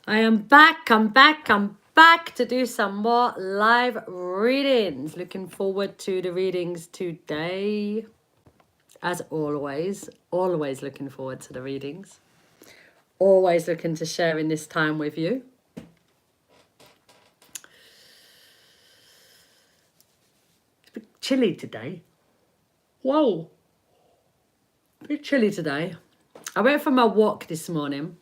I am back. I'm back to do some more live readings. Looking forward to the readings today. As always looking forward to the readings. Always looking to sharing this time with you. It's a bit chilly today. Whoa. A bit chilly today. I went for my walk this morning.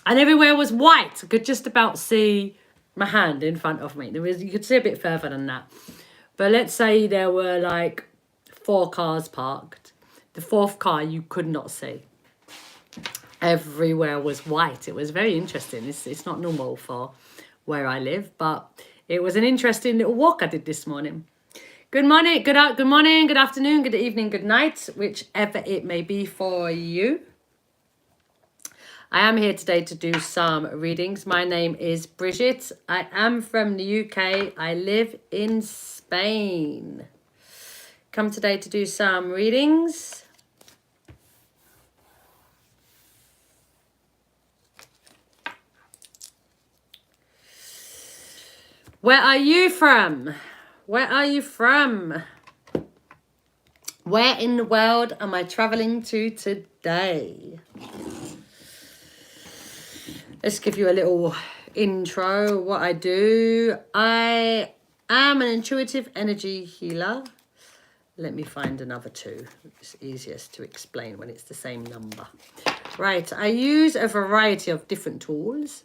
And everywhere was white. I could just about see my hand in front of me. You could see a bit further than that. But let's say there were like 4 cars parked. The 4th car you could not see. Everywhere was white. It was very interesting. It's not normal for where I live, but it was an interesting little walk I did this morning. Good morning, good morning, good afternoon, good evening, good night, whichever it may be for you. I am here today to do some readings. My name is Bridgitte. I am from the UK. I live in Spain. Come today to do some readings. Where are you from? Where are you from? Where in the world am I traveling to today? Let's give you a little intro. What I do. I am an intuitive energy healer. Let me find another 2. It's easiest to explain when it's the same number. Right. I use a variety of different tools.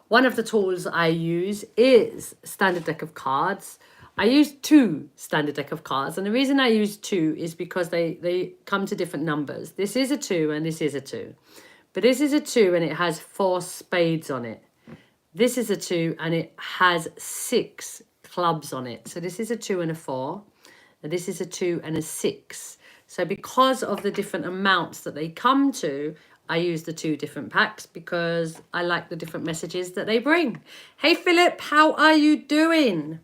One of the tools I use is standard deck of cards. I use 2 standard deck of cards. And the reason I use 2 is because they come to different numbers. This is a 2 and this is a 2. But this is a 2 and it has 4 spades on it. This is a 2 and it has 6 clubs on it. So this is a 2 and a 4. And this is a 2 and a 6. So because of the different amounts that they come to, I use the 2 different packs because I like the different messages that they bring. Hey, Philip, how are you doing?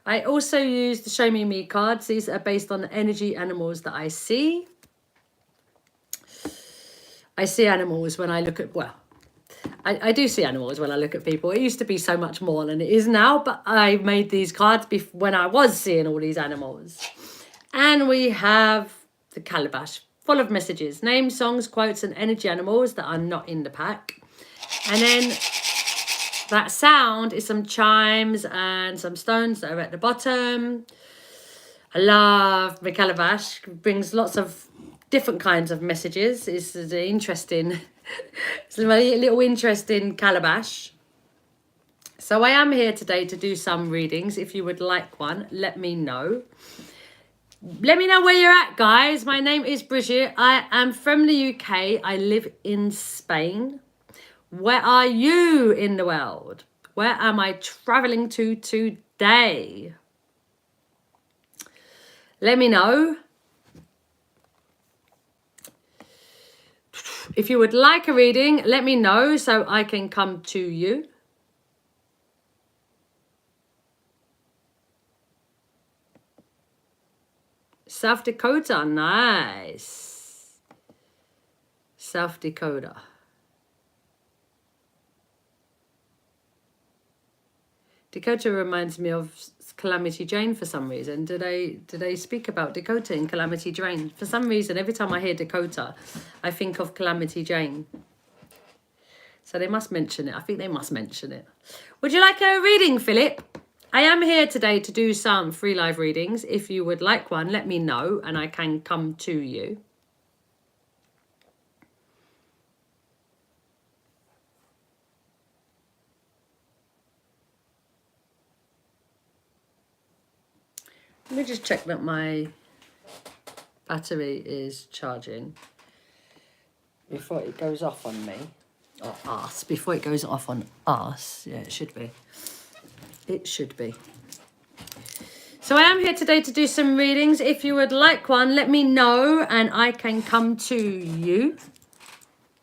I also use the Show Me Me cards. These are based on the energy animals that I see. I see animals when I look at, well, I do see animals when I look at people. It used to be so much more than it is now, but I made these cards when I was seeing all these animals. And we have the calabash, full of messages, names, songs, quotes, and energy animals that are not in the pack. And then that sound is some chimes and some stones that are at the bottom. I love my calabash. It brings lots of different kinds of messages. It's an interesting, it's a little interesting calabash. So I am here today to do some readings. If you would like one, let me know. Let me know where you're at, guys. My name is Bridgitte. I am from the UK. I live in Spain. Where are you in the world? Where am I traveling to today? Let me know. If you would like a reading, let me know so I can come to you. South Dakota, nice. South Dakota. Dakota reminds me of Calamity Jane for some reason. Do they speak about Dakota in Calamity Jane? For some reason, every time I hear Dakota, I think of Calamity Jane. So they must mention it. I think they must mention it. Would you like a reading, Philip? I am here today to do some free live readings. If you would like one, let me know and I can come to you. Let me just check that my battery is charging before it goes off on me. Or us. Before it goes off on us. Yeah, it should be. It should be. So I am here today to do some readings. If you would like one, let me know and I can come to you.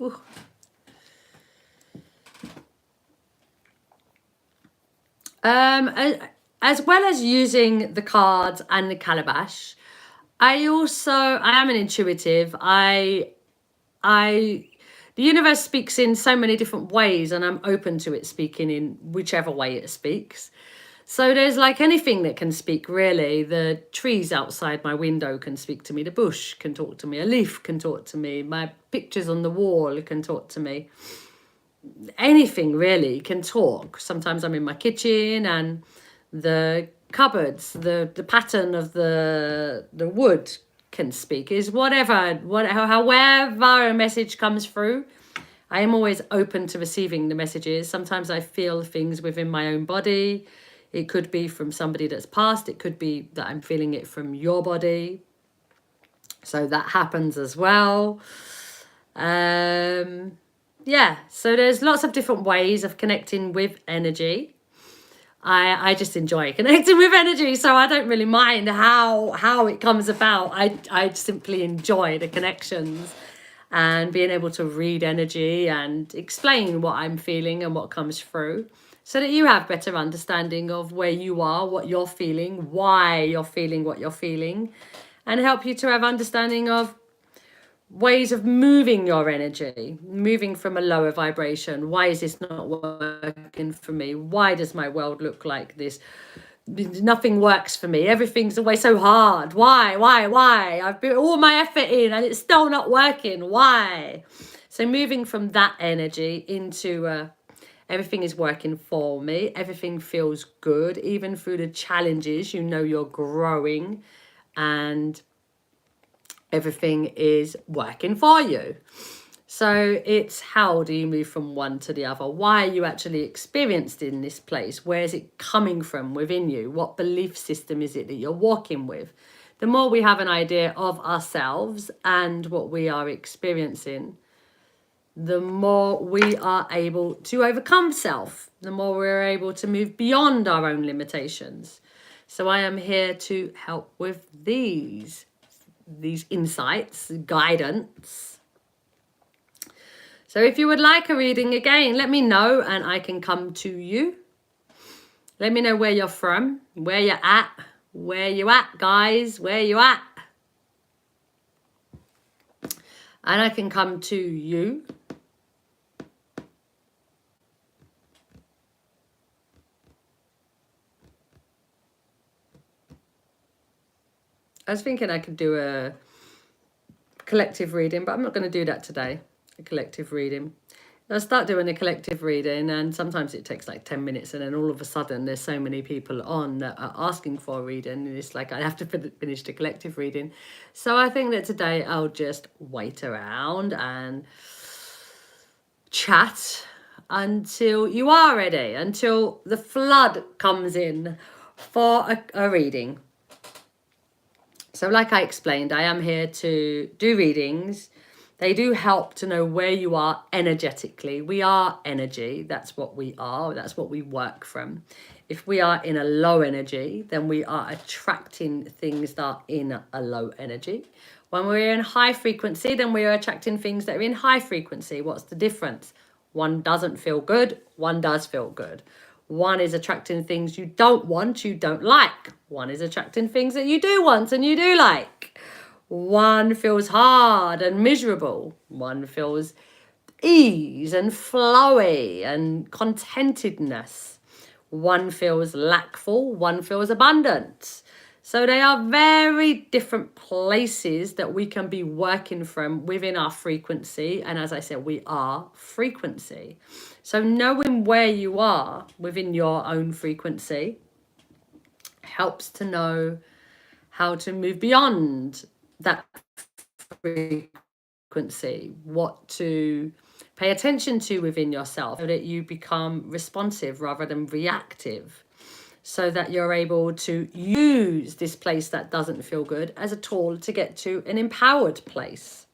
Ooh. As well as using the cards and the calabash, I am an intuitive. I The universe speaks in so many different ways, and I'm open to it speaking in whichever way it speaks. So there's like anything that can speak, really. The trees outside my window can speak to me. The bush can talk to me. A leaf can talk to me. My pictures on the wall can talk to me. Anything really can talk. Sometimes I'm in my kitchen and the cupboards, the pattern of the wood can speak. Is however a message comes through, I am always open to receiving the messages. Sometimes I feel things within my own body. It could be from somebody that's passed. It could be that I'm feeling it from your body. So that happens as well. Yeah, so there's lots of different ways of connecting with energy. I just enjoy connecting with energy, so I don't really mind how it comes about. I simply enjoy the connections and being able to read energy and explain what I'm feeling and what comes through, so that you have better understanding of where you are, what you're feeling, why you're feeling what you're feeling, and help you to have understanding of ways of moving your energy, moving from a lower vibration. Why is this not working for me? Why does my world look like this? Nothing works for me. Everything's always so hard. Why? I've put all my effort in and it's still not working. Why? So moving from that energy into everything is working for me. Everything feels good. Even through the challenges, you know you're growing and everything is working for you. So it's how do you move from one to the other? Why are you actually experienced in this place? Where is it coming from within you? What belief system is it that you're walking with? The more we have an idea of ourselves and what we are experiencing, the more we are able to overcome self, the more we're able to move beyond our own limitations. So I am here to help with these insights, guidance. So if you would like a reading again, let me know and I can come to you. Let me know where you're from, where you're at, guys, where you at. And I can come to you. I was thinking I could do a collective reading, but I'm not going to do that today, a collective reading. I'll start doing a collective reading and sometimes it takes like 10 minutes and then all of a sudden there's so many people on that are asking for a reading and it's like I have to finish the collective reading. So I think that today I'll just wait around and chat until you are ready, until the flood comes in for a reading. So like I explained, I am here to do readings. They do help to know where you are energetically. We are energy. That's what we are. That's what we work from. If we are in a low energy, then we are attracting things that are in a low energy. When we're in high frequency, then we are attracting things that are in high frequency. What's the difference? One doesn't feel good. One does feel good. One is attracting things you don't want, you don't like. One is attracting things that you do want and you do like. One feels hard and miserable. One feels ease and flowy and contentedness. One feels lackful. One feels abundant. So they are very different places that we can be working from within our frequency. And as I said, we are frequency. So knowing where you are within your own frequency helps to know how to move beyond that frequency, what to pay attention to within yourself so that you become responsive rather than reactive, so that you're able to use this place that doesn't feel good as a tool to get to an empowered place,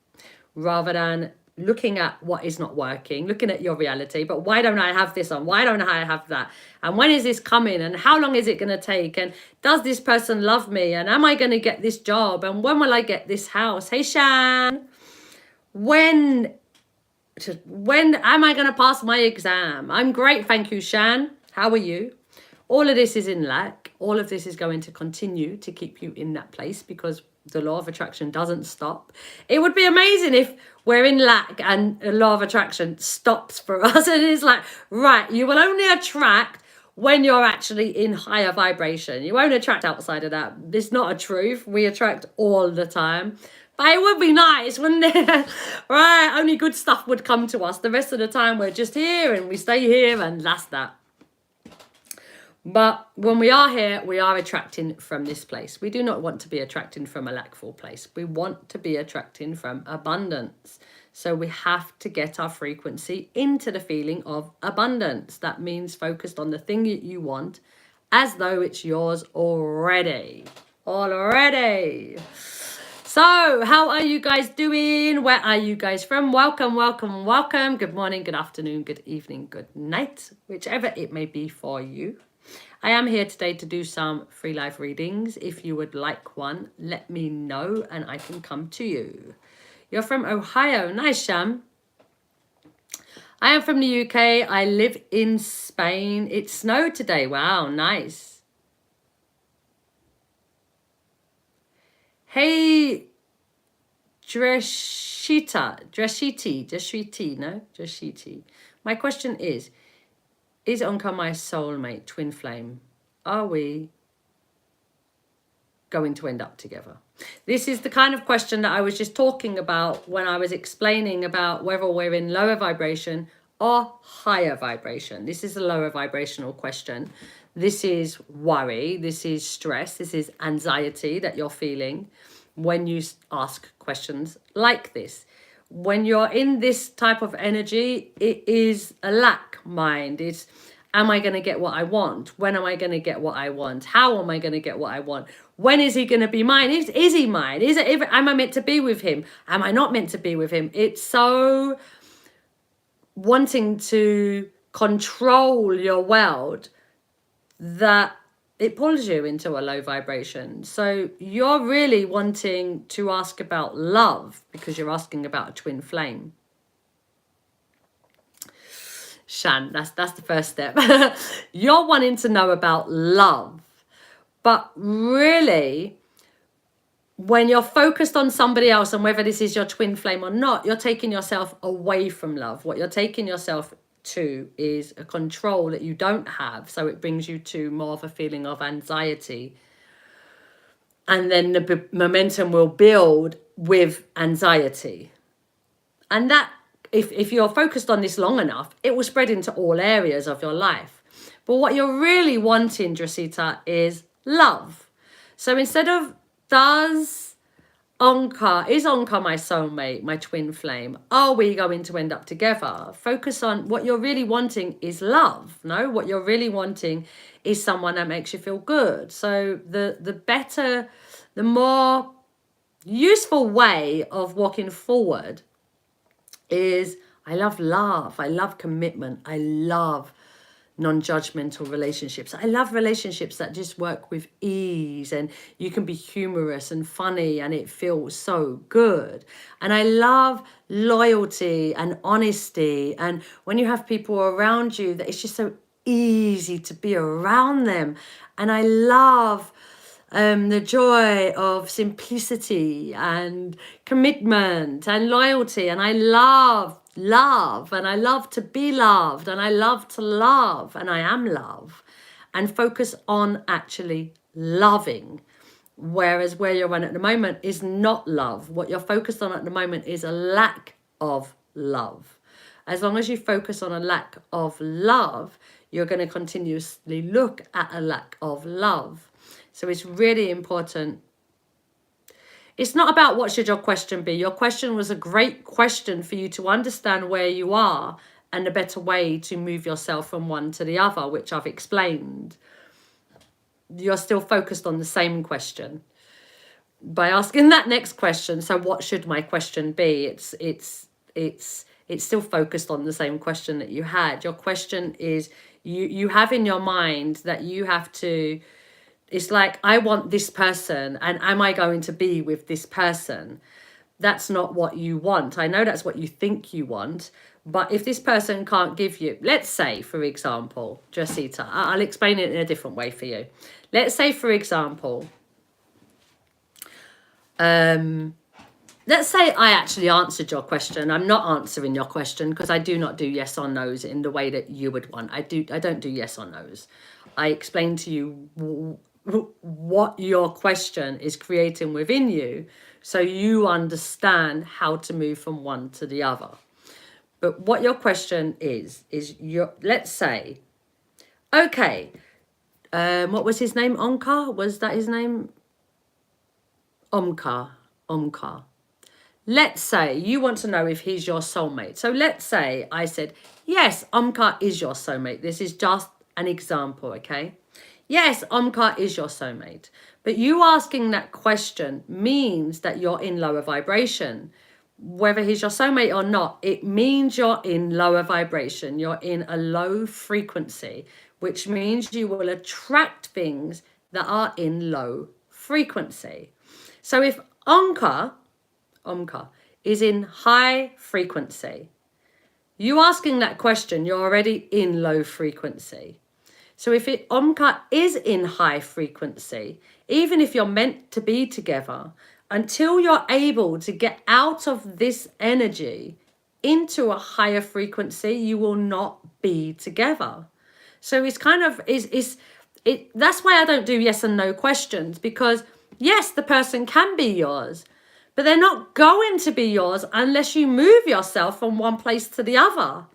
rather than looking at what is not working, looking at your reality. But why don't I have this on? Why don't I have that? And when is this coming? And how long is it going to take? And does this person love me? And am I going to get this job? And when will I get this house? Hey, Shan, when am I going to pass my exam? I'm great, thank you, Shan. How are you? All of this is in lack. All of this is going to continue to keep you in that place because The law of attraction doesn't stop. It would be amazing if we're in lack and the law of attraction stops for us and it's like, right, you will only attract when you're actually in higher vibration. You won't attract outside of that. It's not a truth. We attract all the time. But it would be nice, wouldn't it? Right, only good stuff would come to us. The rest of the time we're just here and we stay here and that's that. But when we are here, we are attracting from this place. We do not want to be attracting from a lackful place. We want to be attracting from abundance. So we have to get our frequency into the feeling of abundance. That means focused on the thing that you want as though it's yours already. Already. So how are you guys doing? Where are you guys from? Welcome, welcome, welcome. Good morning, good afternoon, good evening, good night, whichever it may be for you. I am here today to do some free live readings. If you would like one, let me know and I can come to you. You're from Ohio. Nice, Sham. I am from the UK. I live in Spain. It snowed today. Wow, nice. Hey, Dreshitti. My question is Onka my soulmate, twin flame? Are we going to end up together? This is the kind of question that I was just talking about when I was explaining about whether we're in lower vibration or higher vibration. This is a lower vibrational question. This is worry. This is stress. This is anxiety that you're feeling when you ask questions like this. When you're in this type of energy, it is a lack mind. It's, am I going to get what I want? When am I going to get what I want? How am I going to get what I want? When is he going to be mine? Is he mine? Am I meant to be with him? Am I not meant to be with him? It's so wanting to control your world that it pulls you into a low vibration. So you're really wanting to ask about love because you're asking about a twin flame. Shan, that's the first step. You're wanting to know about love. But really, when you're focused on somebody else and whether this is your twin flame or not, you're taking yourself away from love. What you're taking yourself to is a control that you don't have. So it brings you to more of a feeling of anxiety. And then the momentum will build with anxiety. And that, if you're focused on this long enough, it will spread into all areas of your life. But what you're really wanting, Dresita, is love. So instead of is Onka my soulmate, my twin flame? Are we going to end up together? Focus on what you're really wanting is love. No, what you're really wanting is someone that makes you feel good. So the better, the more useful way of walking forward is, I love love. I love commitment. I love non-judgmental relationships. I love relationships that just work with ease and you can be humorous and funny and it feels so good. And I love loyalty and honesty. And when you have people around you that it's just so easy to be around them. And I love the joy of simplicity and commitment and loyalty. And I love and I love to be loved and I love to love and I am love, and focus on actually loving. Whereas where you're at the moment is not love. What you're focused on at the moment is a lack of love. As long as you focus on a lack of love, you're going to continuously look at a lack of love. So it's really important. It's not about what should your question be. Your question was a great question for you to understand where you are and a better way to move yourself from one to the other, which I've explained. You're still focused on the same question. By asking that next question, so what should my question be? It's still focused on the same question that you had. Your question is, you have in your mind that you have to, it's like, I want this person and am I going to be with this person? That's not what you want. I know that's what you think you want, but if this person can't give you, let's say, for example, Dresita, I'll explain it in a different way for you. Let's say, for example, Let's say I actually answered your question. I'm not answering your question because I do not do yes or no's in the way that you would want. I don't do yes or no's. I explain to you what your question is creating within you, so you understand how to move from one to the other. But what your question is let's say, okay, what was his name? Omkar? Was that his name? Omkar. Let's say you want to know if he's your soulmate. So let's say I said, yes, Omkar is your soulmate. This is just an example, okay? Yes, Omkar is your soulmate. But you asking that question means that you're in lower vibration. Whether he's your soulmate or not, it means you're in lower vibration. You're in a low frequency, which means you will attract things that are in low frequency. So if Omkar is in high frequency, you asking that question, you're already in low frequency. So if Omkar is in high frequency, even if you're meant to be together, until you're able to get out of this energy into a higher frequency, you will not be together. So it's kind of, that's why I don't do yes and no questions, because yes, the person can be yours, but they're not going to be yours unless you move yourself from one place to the other.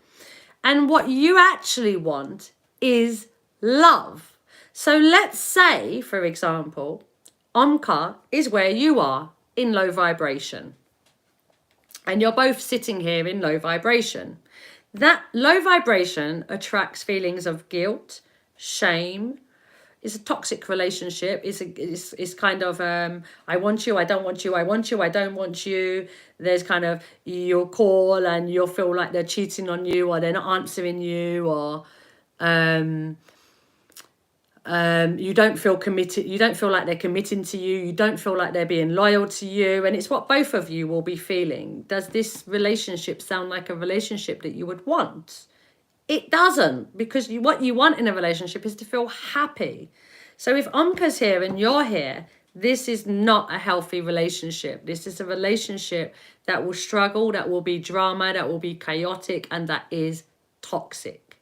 And what you actually want is love. So let's say, for example, Omkar is where you are in low vibration. And you're both sitting here in low vibration. That low vibration attracts feelings of guilt, shame. It's a toxic relationship. It's kind of, I want you, I don't want you, I want you, I don't want you. There's kind of, you'll call and you'll feel like they're cheating on you, or they're not answering you, or you don't feel committed. You don't feel like they're committing to you. You don't feel like they're being loyal to you. And it's what both of you will be feeling. Does this relationship sound like a relationship that you would want? It doesn't, because what you want in a relationship is to feel happy. So if Omkar's here and you're here, this is not a healthy relationship. This is a relationship that will struggle, that will be drama, that will be chaotic, and that is toxic.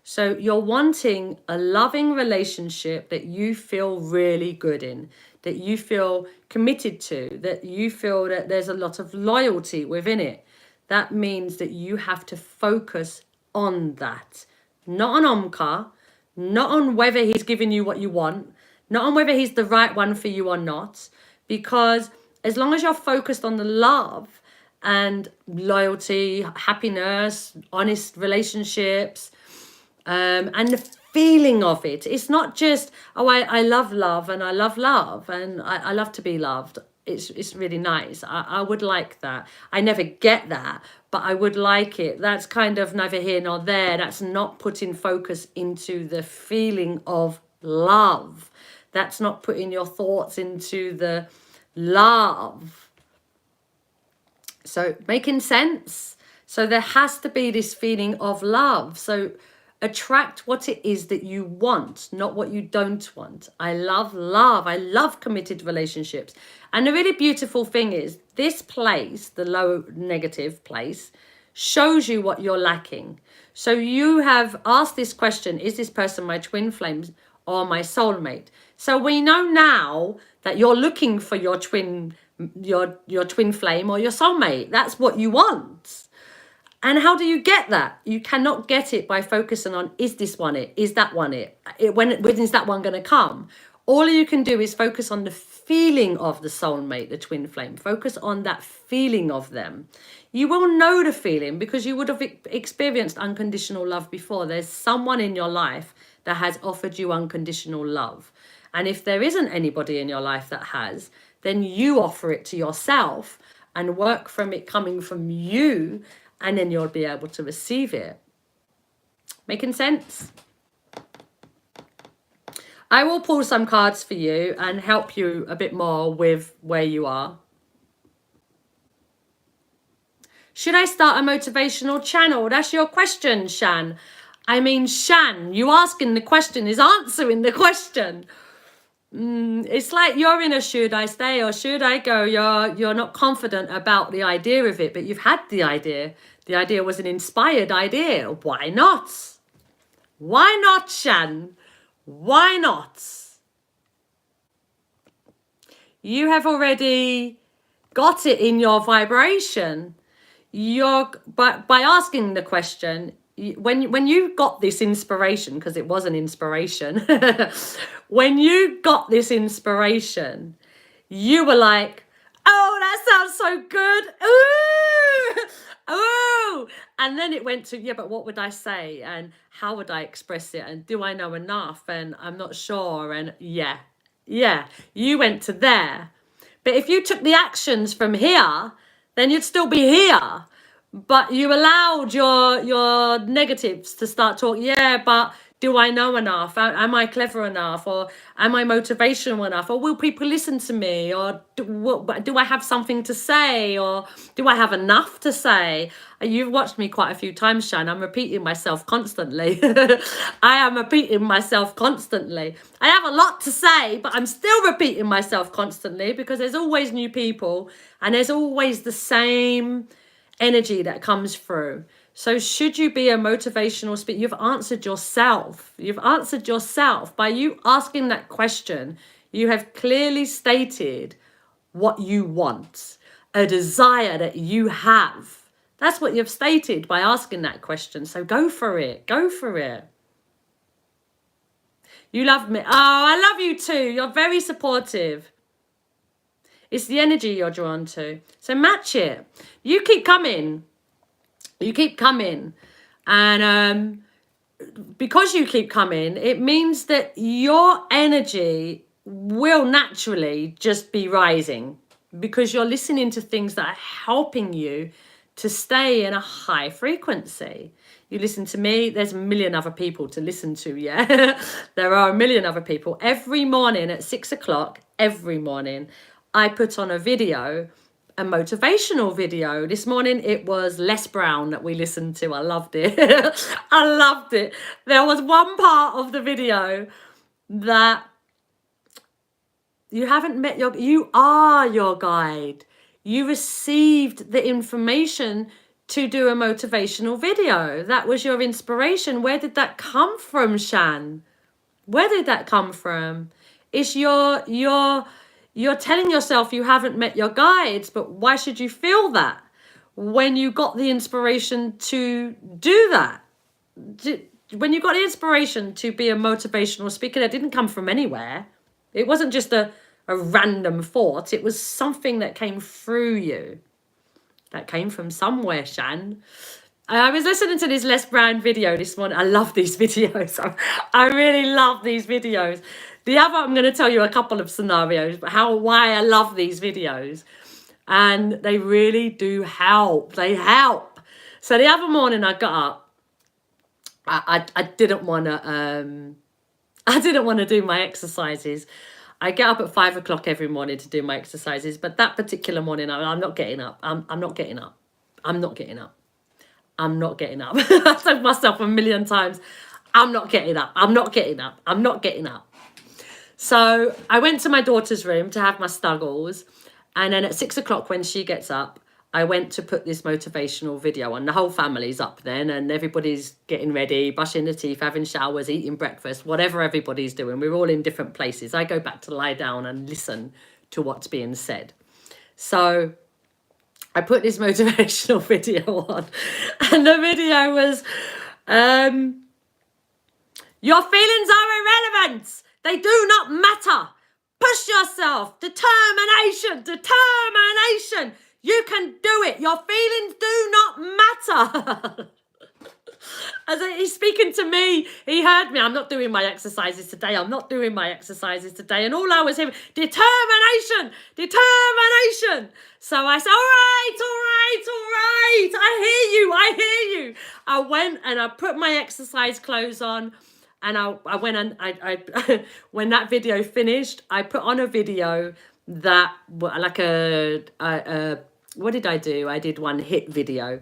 So you're wanting a loving relationship that you feel really good in, that you feel committed to, that you feel that there's a lot of loyalty within it. That means that you have to focus on that, not on Omkar, not on whether he's giving you what you want, not on whether he's the right one for you or not, because as long as you're focused on the love and loyalty, happiness, honest relationships, and the feeling of it, it's not just, oh, I love love and I love love and I love to be loved. It's really nice. I would like that. I never get that, but I would like it. That's kind of neither here nor there. That's not putting focus into the feeling of love. That's not putting your thoughts into the love. So making sense? So there has to be this feeling of love. So attract what it is that you want, not what you don't want. I love love. I love committed relationships. And the really beautiful thing is this place, the low negative place, shows you what you're lacking. So you have asked this question, is this person my twin flame or my soulmate? So we know now that you're looking for your twin flame or your soulmate. That's what you want. And how do you get that? You cannot get it by focusing on, is this one it? Is that one it? When is that one going to come? All you can do is focus on the feeling of the soulmate, the twin flame. Focus on that feeling of them. You will know the feeling because you would have experienced unconditional love before. There's someone in your life that has offered you unconditional love. And if there isn't anybody in your life that has, then you offer it to yourself and work from it coming from you, and then you'll be able to receive it. Making sense? I will pull some cards for you and help you a bit more with where you are. Should I start a motivational channel? That's your question, Shan. I mean, Shan, you asking the question is answering the question. It's like you're in a should I stay or should I go? You're not confident about the idea of it, but you've had the idea. The idea was an inspired idea. Why not? Why not, Shan? Why not? You have already got it in your vibration. You're by asking the question, when you got this inspiration, because it was an inspiration, when you got this inspiration, you were like, oh, that sounds so good. Ooh, ooh. And then it went to, yeah, but what would I say? And how would I express it? And do I know enough? And I'm not sure. And yeah, you went to there. But if you took the actions from here, then you'd still be here. But you allowed your negatives to start talking. Yeah, but do I know enough? Am I clever enough? Or am I motivational enough? Or will people listen to me? Or do I have something to say? Or do I have enough to say? You've watched me quite a few times, Shan. I'm repeating myself constantly. I am repeating myself constantly. I have a lot to say, but I'm still repeating myself constantly because there's always new people and there's always the same energy that comes through. So should you be a motivational speaker? You've answered yourself. You've answered yourself by you asking that question. You have clearly stated what you want, a desire that you have. That's what you've stated by asking that question. So go for it. Go for it. You love me. Oh, I love you too. You're very supportive. It's the energy you're drawn to. So match it. You keep coming. You keep coming. And because you keep coming, it means that your energy will naturally just be rising because you're listening to things that are helping you to stay in a high frequency. You listen to me, there's a million other people to listen to, yeah? There are a million other people. Every morning at 6 o'clock, every morning, I put on a video, a motivational video. This morning it was Les Brown that we listened to. I loved it. I loved it. There was one part of the video that you haven't met you are your guide. You received the information to do a motivational video. That was your inspiration. Where did that come from, Shan? Where did that come from? It's you're telling yourself you haven't met your guides, but why should you feel that when you got the inspiration to do that? When you got the inspiration to be a motivational speaker, that didn't come from anywhere. It wasn't just a random thought. It was something that came through you. That came from somewhere, Shan. I was listening to this Les Brown video this morning. I love these videos. I really love these videos. The other, I'm going to tell you a couple of scenarios, but why I love these videos. And they really do help. They help. So the other morning I got up. I didn't want to do my exercises. I get up at 5 o'clock every morning to do my exercises, but that particular morning I'm not getting up. I'm not getting up. I'm not getting up. I'm not getting up. I told myself a million times, I'm not getting up. I'm not getting up. I'm not getting up. So I went to my daughter's room to have my snuggles. And then at 6 o'clock when she gets up, I went to put this motivational video on. The whole family's up then and everybody's getting ready, brushing their teeth, having showers, eating breakfast, whatever everybody's doing. We're all in different places. I go back to lie down and listen to what's being said. So I put this motivational video on and the video was, your feelings are irrelevant. They do not matter. Push yourself. Determination. Determination. You can do it. Your feelings do not matter. As he's speaking to me, he heard me. I'm not doing my exercises today. I'm not doing my exercises today. And all I was hearing, determination, determination. So I said, all right. I hear you. I went and I put my exercise clothes on. And I went and I when that video finished, I put on a video that like what did I do? I did one hit video,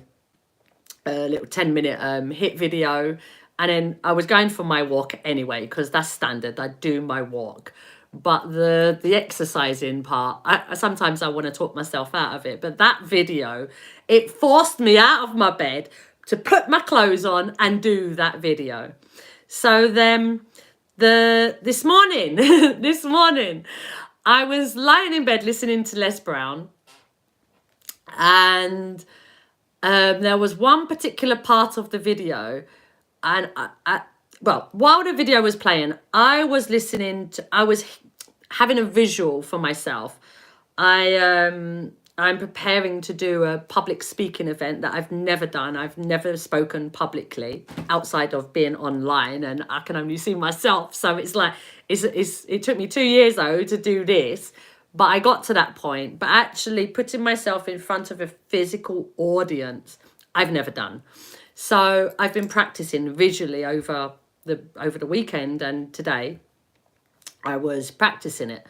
a little 10-minute hit video. And then I was going for my walk anyway, because that's standard. I do my walk. but the exercising part, sometimes I want to talk myself out of it. But that video, it forced me out of my bed to put my clothes on and do that video. So then this morning, this morning, I was lying in bed listening to Les Brown, and there was one particular part of the video, and well, while the video was playing, I was having a visual for myself. I'm preparing to do a public speaking event that I've never done. I've never spoken publicly outside of being online, and I can only see myself. So it's like, it took me 2 years though to do this, but I got to that point. But actually putting myself in front of a physical audience, I've never done. So I've been practicing visually over the weekend, and today I was practicing it.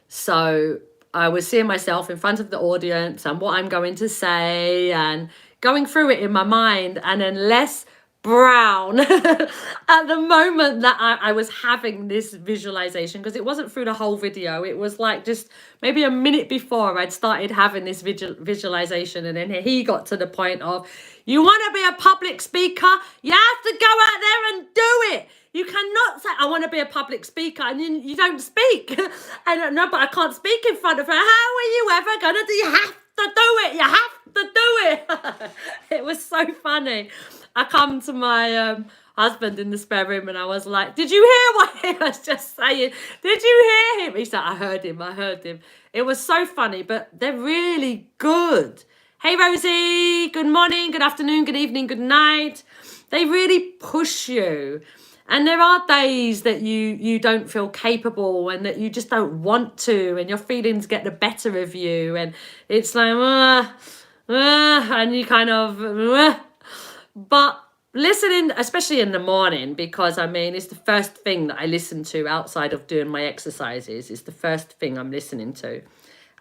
So I was seeing myself in front of the audience and what I'm going to say and going through it in my mind. And then Les Brown, at the moment that I was having this visualization, because it wasn't through the whole video, it was like just maybe a minute before I'd started having this visualization. And then he got to the point of, you want to be a public speaker, you have to go out there and do it. You cannot say, I want to be a public speaker, and you don't speak. I don't know, but I can't speak in front of her. How are you ever going to do? You have to do it. You have to do it. It was so funny. I come to my husband in the spare room, and I was like, did you hear what he was just saying? Did you hear him? He said, I heard him. It was so funny, but they're really good. Hey, Rosie. Good morning, good afternoon, good evening, good night. They really push you. And there are days that you don't feel capable and that you just don't want to, and your feelings get the better of you, and it's like, and you kind of, but listening, especially in the morning, because I mean, it's the first thing that I listen to outside of doing my exercises. It's the first thing I'm listening to.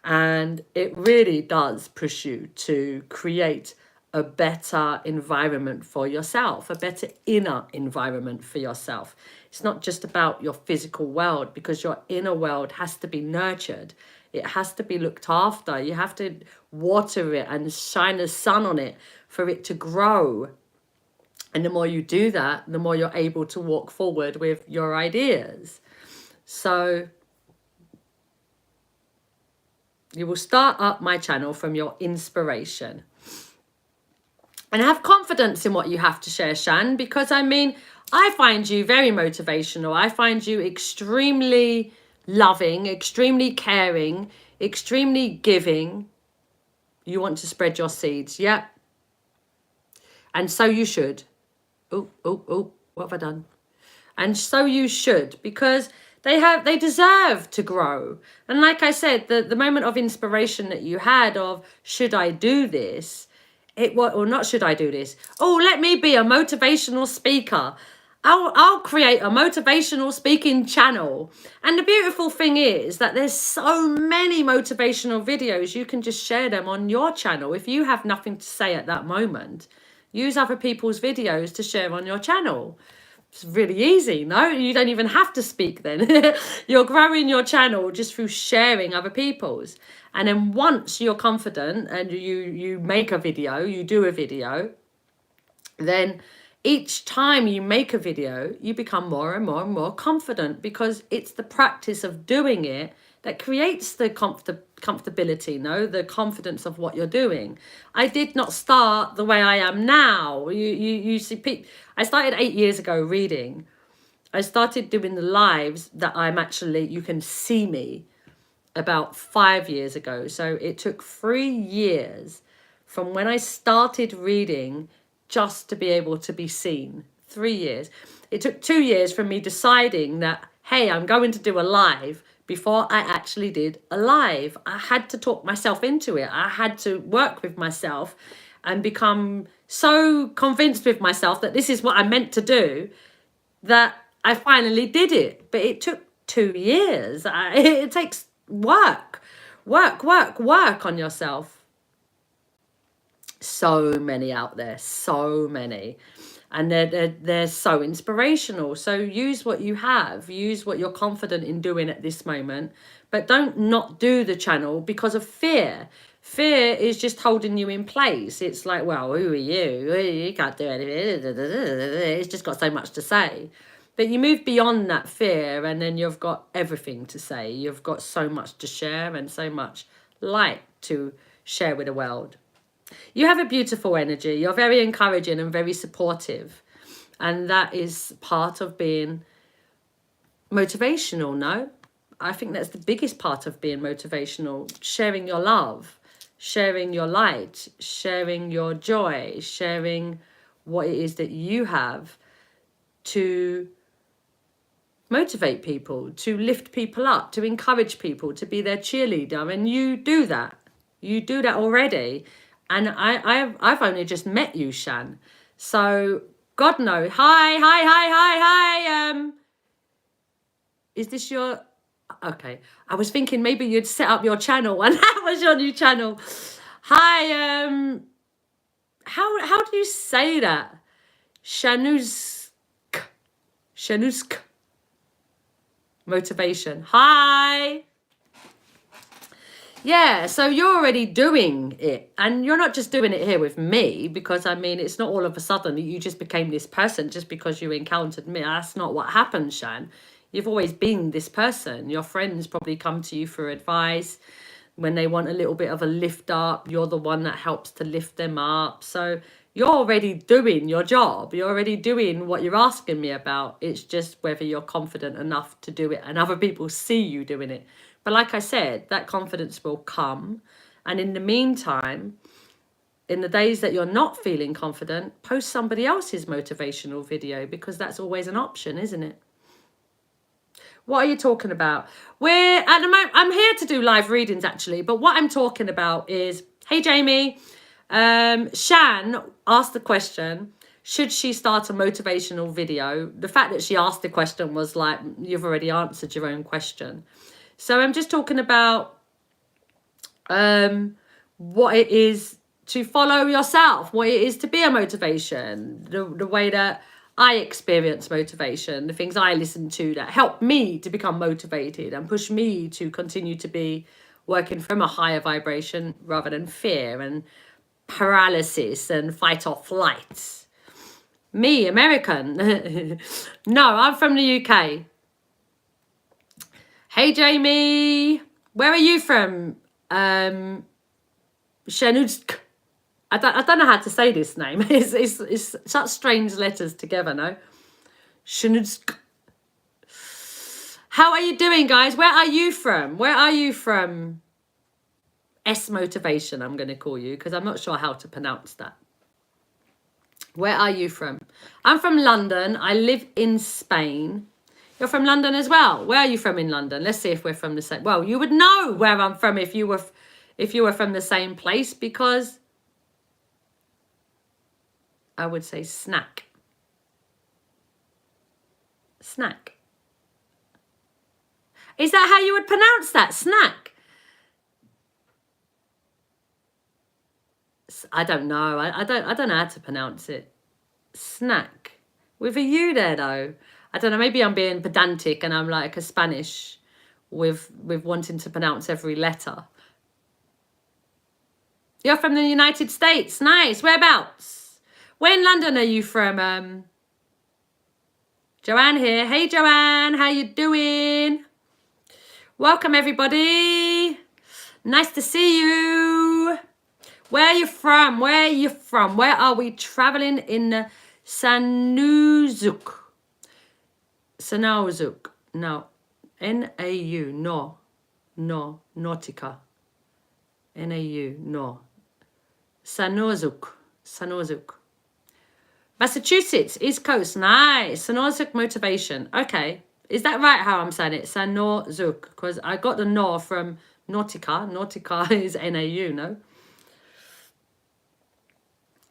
And it really does push you to create a better environment for yourself, a better inner environment for yourself. It's not just about your physical world, because your inner world has to be nurtured. It has to be looked after. You have to water it and shine the sun on it for it to grow. And the more you do that, the more you're able to walk forward with your ideas. So you will start up my channel from your inspiration. And have confidence in what you have to share, Shan, because I mean, I find you very motivational. I find you extremely loving, extremely caring, extremely giving. You want to spread your seeds, yeah. And so you should. Oh, what have I done? And so you should, because they deserve to grow. And like I said, the moment of inspiration that you had of, should I do this? Or not, should I do this? Oh, let me be a motivational speaker. I'll create a motivational speaking channel. And the beautiful thing is that there's so many motivational videos. You can just share them on your channel. If you have nothing to say at that moment, use other people's videos to share on your channel. It's really easy, no? You don't even have to speak then. You're growing your channel just through sharing other people's. And then once you're confident and you make a video, you do a video, then each time you make a video, you become more and more and more confident, because it's the practice of doing it that creates the comfortability, no? The confidence of what you're doing. I did not start the way I am now. You see, I started 8 years ago reading. I started doing the lives that I'm actually, you can see me, about 5 years ago. So it took 3 years from when I started reading just to be able to be seen. 3 years. It took 2 years from me deciding that, hey, I'm going to do a live, before I actually did a live. I had to talk myself into it. I had to work with myself and become so convinced with myself that this is what I meant to do, that I finally did it. But it took 2 years. It takes work on yourself. So many out there, so many. and they're so inspirational. So use what you have, use what you're confident in doing at this moment, but don't not do the channel because of fear. Fear is just holding you in place. It's like, well, who are you? You can't do anything. It's just got so much to say. But you move beyond that fear, and then you've got everything to say. You've got so much to share and so much light to share with the world. You have a beautiful energy. You're very encouraging and very supportive. And that is part of being motivational, no? I think that's the biggest part of being motivational. Sharing your love, sharing your light, sharing your joy, sharing what it is that you have to motivate people, to lift people up, to encourage people, to be their cheerleader. And you do that. You do that already. And I've only just met you, Shan. So God knows. Hi. Is this your... Okay. I was thinking maybe you'd set up your channel and that was your new channel. Hi. How do you say that? Shanusk. Motivation. Hi. Yeah, so you're already doing it, and you're not just doing it here with me, because I mean, it's not all of a sudden that you just became this person just because you encountered me. That's not what happened, Shan. You've always been this person. Your friends probably come to you for advice when they want a little bit of a lift up. You're the one that helps to lift them up. So you're already doing your job. You're already doing what you're asking me about. It's just whether you're confident enough to do it and other people see you doing it. But like I said, that confidence will come. And in the meantime, in the days that you're not feeling confident, post somebody else's motivational video, because that's always an option, isn't it? What are you talking about? We're at the moment, I'm here to do live readings actually, but what I'm talking about is, hey Jamie, Shan asked the question, should she start a motivational video? The fact that she asked the question was like, you've already answered your own question. So I'm just talking about what it is to follow yourself, what it is to be a motivation, the way that I experience motivation, the things I listen to that help me to become motivated and push me to continue to be working from a higher vibration rather than fear and paralysis and fight or flight. Me, American. No, I'm from the UK. Hey, Jamie. Where are you from? Shanutsk. I don't know how to say this name. It's such strange letters together, no? Shanutsk. How are you doing, guys? Where are you from? Where are you from? S Motivation, I'm going to call you, because I'm not sure how to pronounce that. Where are you from? I'm from London. I live in Spain. You're from London as well. Where are you from in London? Let's see if we're from the same. Well, you would know where I'm from if you were from the same place, because I would say snack. Snack. Is that how you would pronounce that? Snack? I don't know. I don't know how to pronounce it. Snack. With a U there though. I don't know, maybe I'm being pedantic and I'm like a Spanish with wanting to pronounce every letter. You're from the United States. Nice. Whereabouts? Where in London are you from? Joanne here. Hey, Joanne. How you doing? Welcome, everybody. Nice to see you. Where are you from? Where are you from? Where are we traveling in Sanuzuk? Sanuzuk. No. N-A-U. No. No. Nautica. N-A-U. No. Sanuzuk. Sanuzuk. Massachusetts. East Coast. Nice. Sanuzuk Motivation. Okay. Is that right how I'm saying it? Sanuzuk. Because I got the no from Nautica. Nautica is N-A-U, no?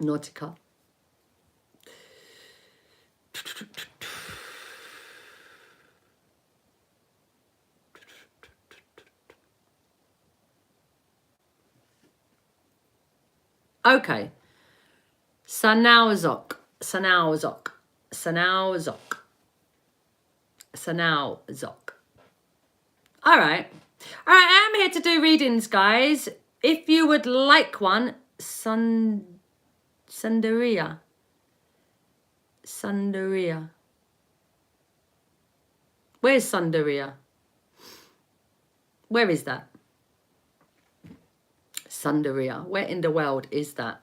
Nautica. Okay. Sanuzuk. Sanao Zok. All right. I am here to do readings, guys. If you would like one, Sundaria. Where's Sundaria? Where is that? Sundaria. Where in the world is that?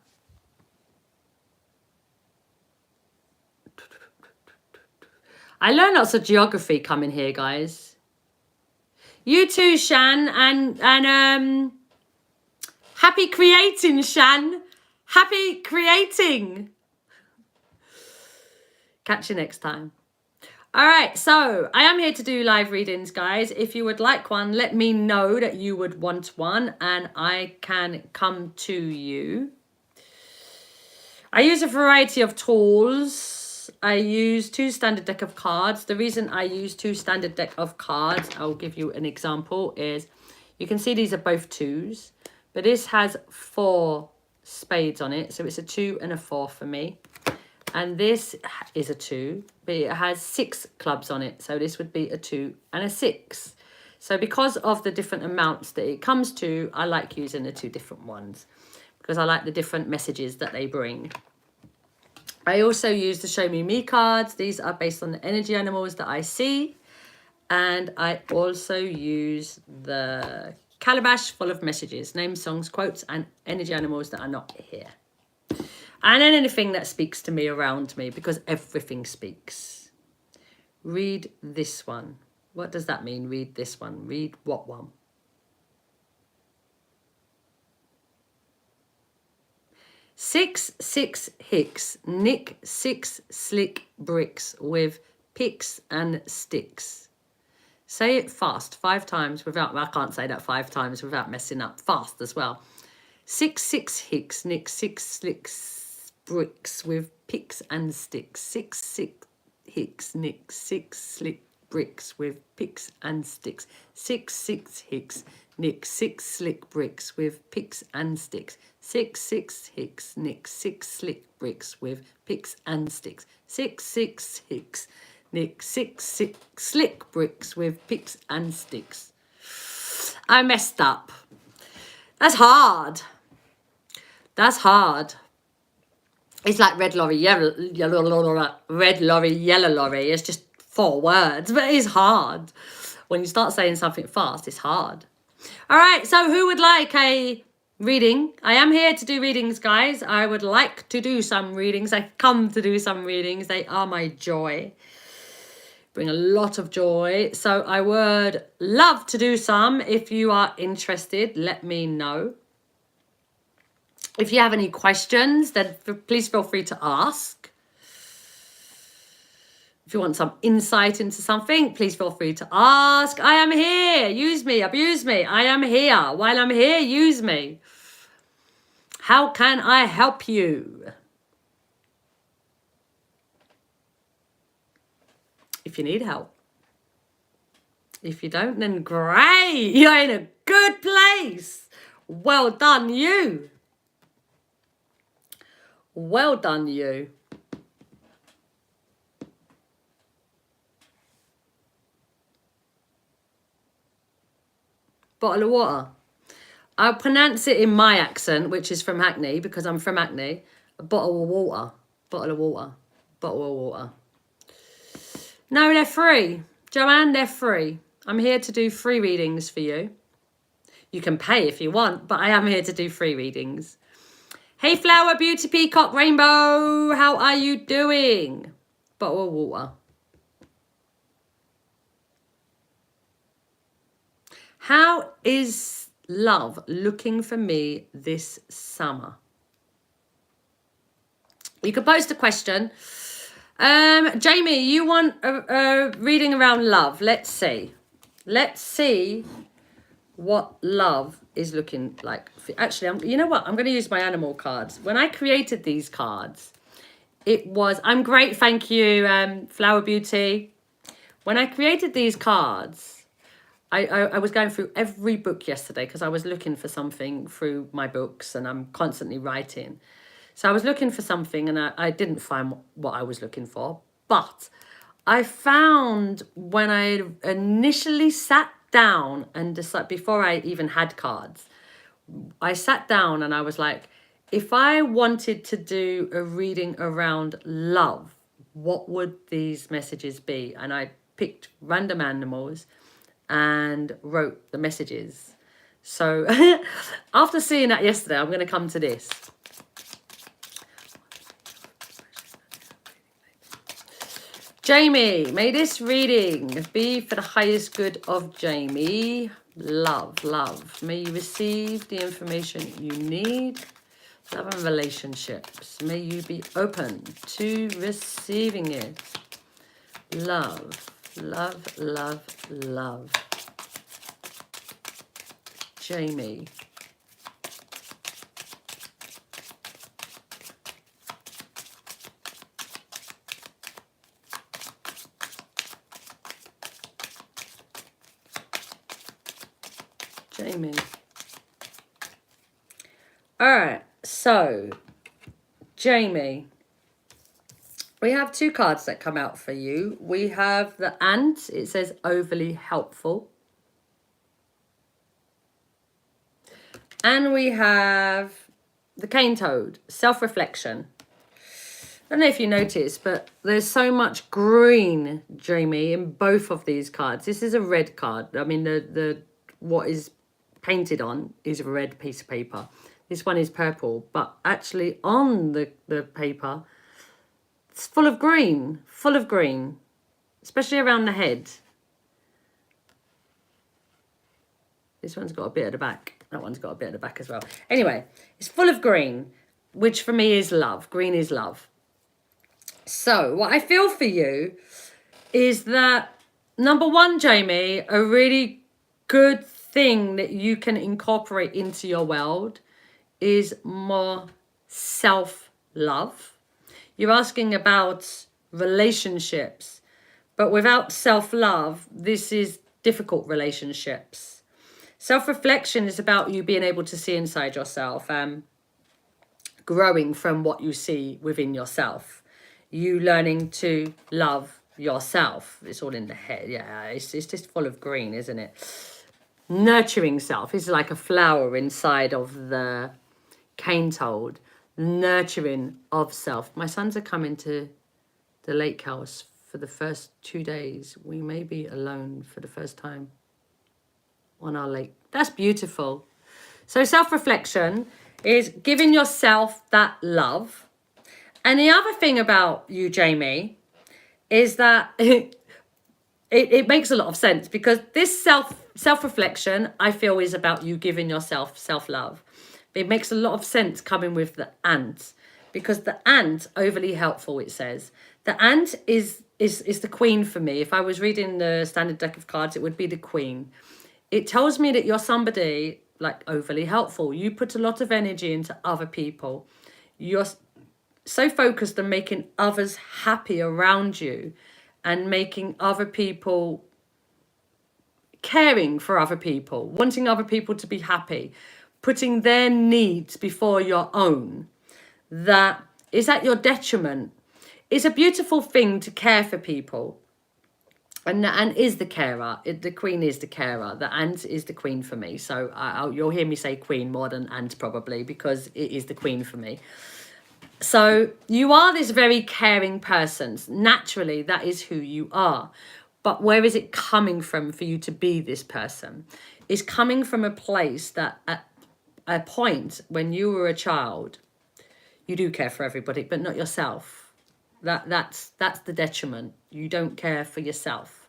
I learned lots of geography coming here, guys. You too, Shan, and happy creating, Shan. Happy creating. Catch you next time. All right, so I am here to do live readings, guys. If you would like one, let me know that you would want one and I can come to you. I use a variety of tools. I use 2 standard deck of cards. The reason I use 2 standard deck of cards, I'll give you an example, is you can see these are both 2s, but this has 4 spades on it. So it's a 2 and a 4 for me. And this is a 2, but it has 6 clubs on it. So this would be a 2 and a 6. So because of the different amounts that it comes to, I like using the 2 different ones because I like the different messages that they bring. I also use the Show Me Me cards. These are based on the energy animals that I see. And I also use the calabash full of messages, names, songs, quotes, and energy animals that are not here. And then anything that speaks to me around me, because everything speaks. Read this one. What does that mean? Read this one. Read what one? Six hicks, nick 6 slick bricks with picks and sticks. Say it fast 5 times without, I can't say that 5 times without messing up. Fast as well. 6 hicks, nick 6 slick bricks with picks and sticks. 6 hicks, nick 6 slick bricks with picks and sticks. 6 hicks, nick 6 slick bricks with picks and sticks. 6 hicks, nick 6 slick bricks with picks and sticks. 6 hicks, nick 6 slick bricks with picks and sticks. I messed up. That's hard. That's hard. It's like red lorry, red lorry, yellow lorry. It's just 4 words, but it's hard. When you start saying something fast, it's hard. All right, so who would like a reading? I am here to do readings, guys. I would like to do some readings. I come to do some readings. They are my joy. Bring a lot of joy. So I would love to do some. If you are interested, let me know. If you have any questions, then please feel free to ask. If you want some insight into something, please feel free to ask. I am here. Use me, abuse me. I am here. While I'm here, use me. How can I help you? If you need help. If you don't, then great. You're in a good place. Well done, you. Well done, you. Bottle of water. I'll pronounce it in my accent, which is from Hackney, because I'm from Hackney. A bottle of water. Bottle of water. Bottle of water. No, they're free. Joanne, they're free. I'm here to do free readings for you. You can pay if you want, but I am here to do free readings. Hey, Flower, Beauty, Peacock, Rainbow. How are you doing? Bottle of water. How is love looking for me this summer? You can post a question. Jamie, you want a reading around love. Let's see. Let's see what love is looking like. Actually, you know what? I'm going to use my animal cards. When I created these cards, I'm great, thank you, Flower Beauty. When I created these cards, I was going through every book yesterday because I was looking for something through my books and I'm constantly writing. So I was looking for something and I didn't find what I was looking for. But I found when I initially sat down and decided, before I even had cards, I sat down and I was like, if I wanted to do a reading around love, what would these messages be? And I picked random animals and wrote the messages. So after seeing that yesterday, I'm going to come to this. Jamie, may this reading be for the highest good of Jamie. Love, love. May you receive the information you need. Love and relationships. May you be open to receiving it. Love, love, love, love. Jamie. Jamie. All right, so Jamie, we have two cards that come out for you. We have the ant. It says overly helpful. And we have the cane toad, self-reflection. I don't know if you noticed, but there's so much green, Jamie, in both of these cards. This is a red card. I mean, the what is painted on is a red piece of paper. This one is purple, but actually on the paper, it's full of green, especially around the head. This one's got a bit at the back. That one's got a bit at the back as well. Anyway, it's full of green, which for me is love. Green is love. So what I feel for you is that, number one, Jamie, a really good thing that you can incorporate into your world is more self-love. You're asking about relationships, but without self-love, this is difficult relationships. Self-reflection is about you being able to see inside yourself, growing from what you see within yourself. You learning to love yourself. It's all in the head. Yeah, it's just full of green, isn't it? Nurturing self. It's like a flower inside of the cane toad. Nurturing of self. My sons are coming to the lake house for the first 2 days. We may be alone for the first time on our lake. That's beautiful. So self-reflection is giving yourself that love. And the other thing about you, Jamie, is that it makes a lot of sense, because this self-reflection, I feel, is about you giving yourself self-love. It makes a lot of sense coming with the ant, because the ant, overly helpful, it says. The ant is the queen for me. If I was reading the standard deck of cards, it would be the queen. It tells me that you're somebody like overly helpful. You put a lot of energy into other people. You're so focused on making others happy around you and making other people, caring for other people, wanting other people to be happy, putting their needs before your own, that is at your detriment. It's a beautiful thing to care for people. And the ant is the carer. The queen is the carer. The ant is the queen for me. So you'll hear me say queen more than ant probably, because it is the queen for me. So you are this very caring person. Naturally, that is who you are. But where is it coming from for you to be this person? It's coming from a place that at a point when you were a child, you do care for everybody, but not yourself. That's the detriment. You don't care for yourself.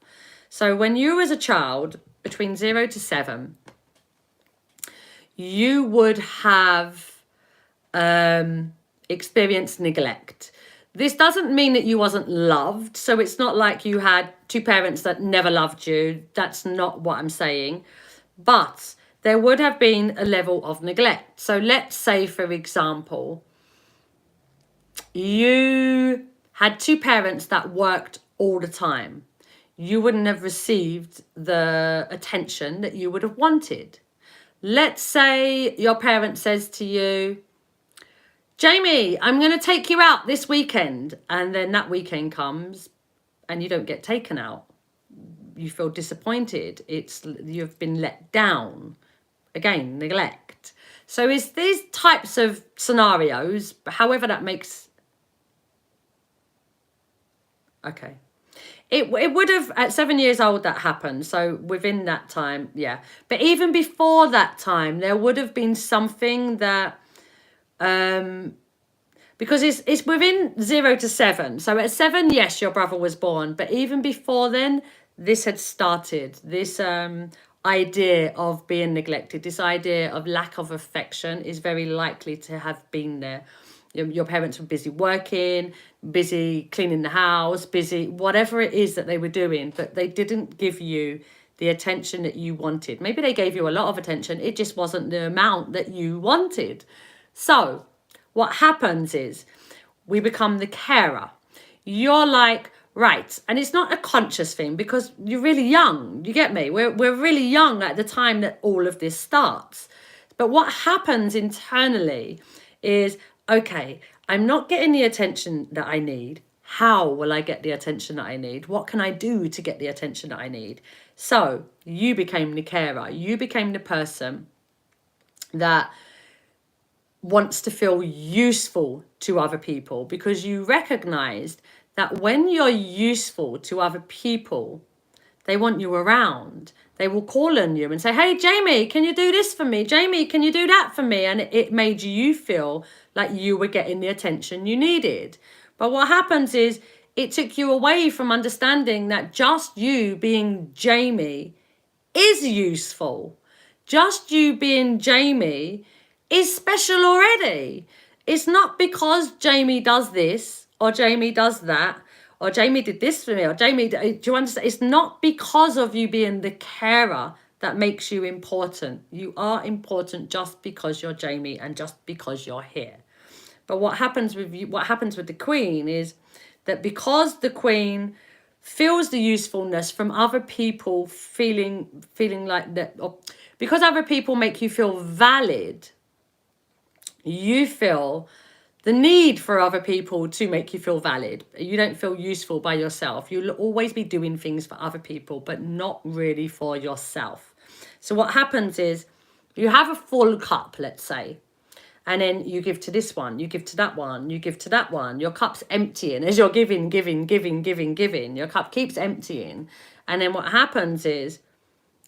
So when you were as a child, between 0 to 7, you would have experienced neglect. This doesn't mean that you wasn't loved. So it's not like you had two parents that never loved you. That's not what I'm saying. But there would have been a level of neglect. So let's say, for example, you had two parents that worked all the time. You wouldn't have received the attention that you would have wanted. Let's say your parent says to you, Jamie, I'm going to take you out this weekend. And then that weekend comes and you don't get taken out. You feel disappointed. You've been let down. Again, neglect. So it's these types of scenarios, however that makes... Okay. It would have, at 7 years old, that happened. So within that time, yeah. But even before that time, there would have been something that... because it's within 0 to 7. So at 7, yes, your brother was born. But even before then, this had started. This idea of being neglected, this idea of lack of affection is very likely to have been there. Your parents were busy working, busy cleaning the house, busy whatever it is that they were doing, but they didn't give you the attention that you wanted. Maybe they gave you a lot of attention. It just wasn't the amount that you wanted. So what happens is we become the carer. You're like, right. And it's not a conscious thing because you're really young. You get me? We're really young at the time that all of this starts. But what happens internally is, okay, I'm not getting the attention that I need. How will I get the attention that I need? What can I do to get the attention that I need? So you became the carer. You became the person that wants to feel useful to other people because you recognized that when you're useful to other people, they want you around. They will call on you and say, hey, Jamie, can you do this for me? Jamie, can you do that for me? And it made you feel like you were getting the attention you needed. But what happens is it took you away from understanding that just you being Jamie is useful. Just you being Jamie is special already. It's not because Jamie does this or Jamie does that or Jamie did this for me or Jamie, do you understand? It's not because of you being the carer that makes you important. You are important just because you're Jamie and just because you're here. But what happens with you, what happens with the Queen is that because the Queen feels the usefulness from other people feeling like that, or because other people make you feel valid, you feel the need for other people to make you feel valid. You don't feel useful by yourself. You'll always be doing things for other people, but not really for yourself. So what happens is you have a full cup, let's say, and then you give to this one, you give to that one, you give to that one. Your cup's emptying as you're giving. Your cup keeps emptying. And then what happens is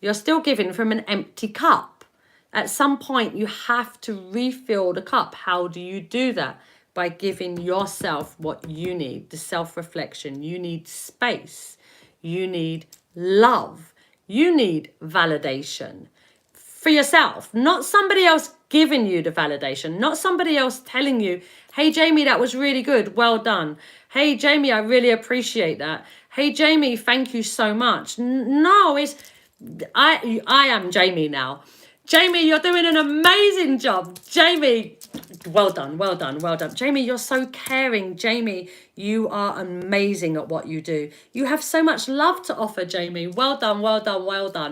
you're still giving from an empty cup. At some point, you have to refill the cup. How do you do that? By giving yourself what you need, the self-reflection. You need space. You need love. You need validation for yourself, not somebody else giving you the validation, not somebody else telling you, hey, Jamie, that was really good. Well done. Hey, Jamie, I really appreciate that. Hey, Jamie, thank you so much. No, it's I am Jamie now. Jamie, you're doing an amazing job. Jamie, well done. Jamie, you're so caring. Jamie, you are amazing at what you do. You have so much love to offer, Jamie. Well done.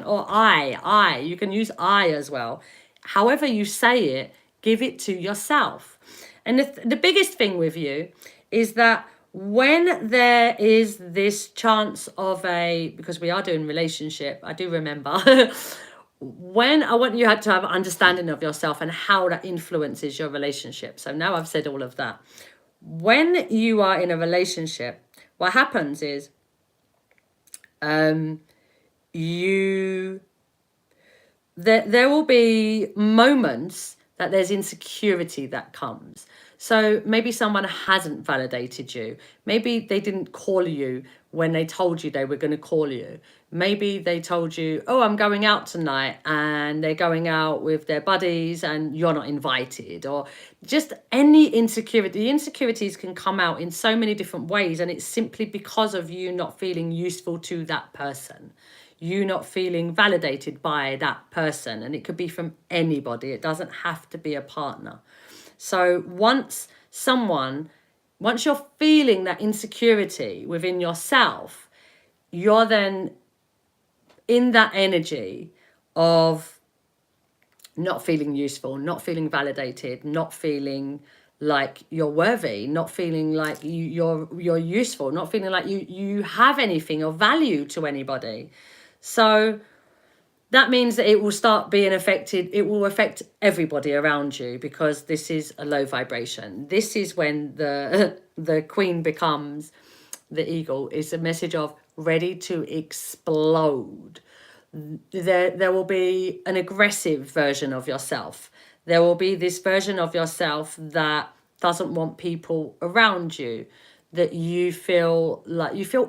Or I. You can use I as well. However you say it, give it to yourself. And the biggest thing with you is that when there is this chance of because we are doing relationship, I do remember... when I want you to have an understanding of yourself and how that influences your relationship. So now I've said all of that. When you are in a relationship, what happens is there will be moments that there's insecurity that comes. So maybe someone hasn't validated you. Maybe they didn't call you when they told you they were going to call you. Maybe they told you, oh, I'm going out tonight, and they're going out with their buddies and you're not invited, or just any insecurity. The insecurities can come out in so many different ways, and it's simply because of you not feeling useful to that person. You not feeling validated by that person. And it could be from anybody. It doesn't have to be a partner. So once you're feeling that insecurity within yourself, you're then in that energy of not feeling useful, not feeling validated, not feeling like you're worthy, not feeling like you're useful, not feeling like you have anything of value to anybody. So that means that it will start being affected. It will affect everybody around you, because this is a low vibration. This is when the queen becomes the eagle. Is a message of ready to explode. There will be an aggressive version of yourself. There will be this version of yourself that doesn't want people around you, that you feel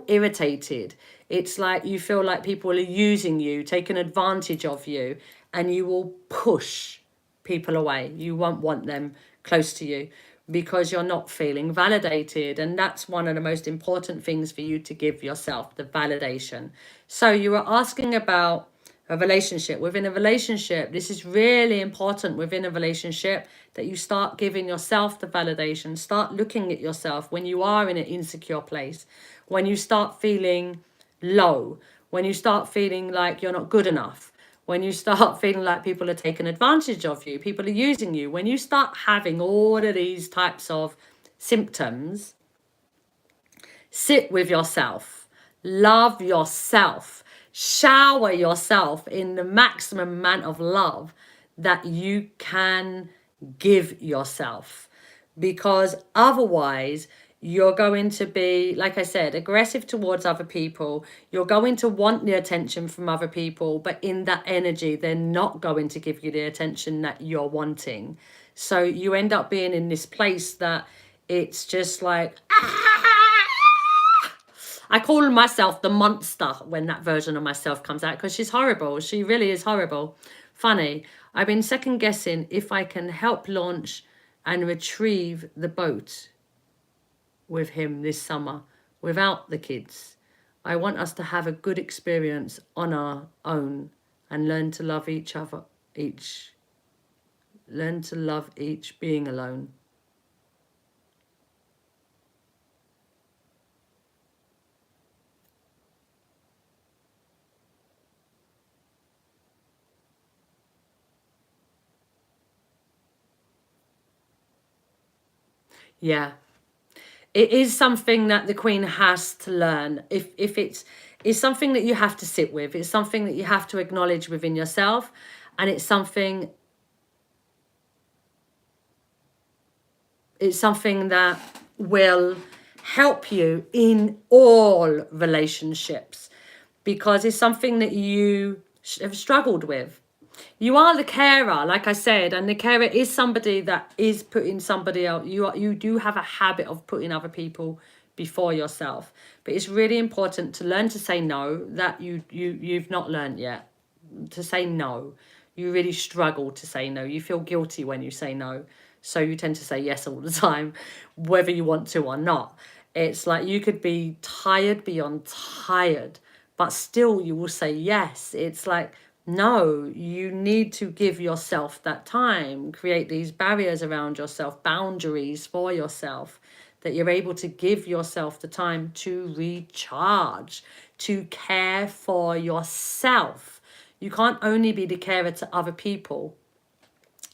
irritated. It's like you feel like people are using you, taking advantage of you, and you will push people away. You won't want them close to you because you're not feeling validated. And that's one of the most important things for you to give yourself, the validation. So you were asking about a relationship. Within a relationship, this is really important within a relationship, that you start giving yourself the validation. Start looking at yourself when you are in an insecure place, when you start feeling low, when you start feeling like you're not good enough, when you start feeling like people are taking advantage of you, people are using you, when you start having all of these types of symptoms, sit with yourself, love yourself, shower yourself in the maximum amount of love that you can give yourself. Because otherwise, you're going to be, like I said, aggressive towards other people. You're going to want the attention from other people, but in that energy, they're not going to give you the attention that you're wanting. So you end up being in this place that it's just like, I call myself the monster when that version of myself comes out, because she's horrible. She really is horrible. Funny. I've been second guessing if I can help launch and retrieve the boat with him this summer without the kids. I want us to have a good experience on our own and learn to love each other, learn to love each being alone. Yeah. It is something that the queen has to learn. If it's something that you have to sit with, it's something that you have to acknowledge within yourself, and it's something that will help you in all relationships, because it's something that you have struggled with. You are the carer, like I said, and the carer is somebody that is putting somebody else. You do have a habit of putting other people before yourself, but it's really important to learn to say no. That you've not learned yet to say no. You really struggle to say no. You feel guilty when you say no, so you tend to say yes all the time, whether you want to or not. It's like you could be tired beyond tired, but still you will say yes. It's like, no, you need to give yourself that time, create these barriers around yourself, boundaries for yourself, that you're able to give yourself the time to recharge, to care for yourself. You can't only be the carer to other people.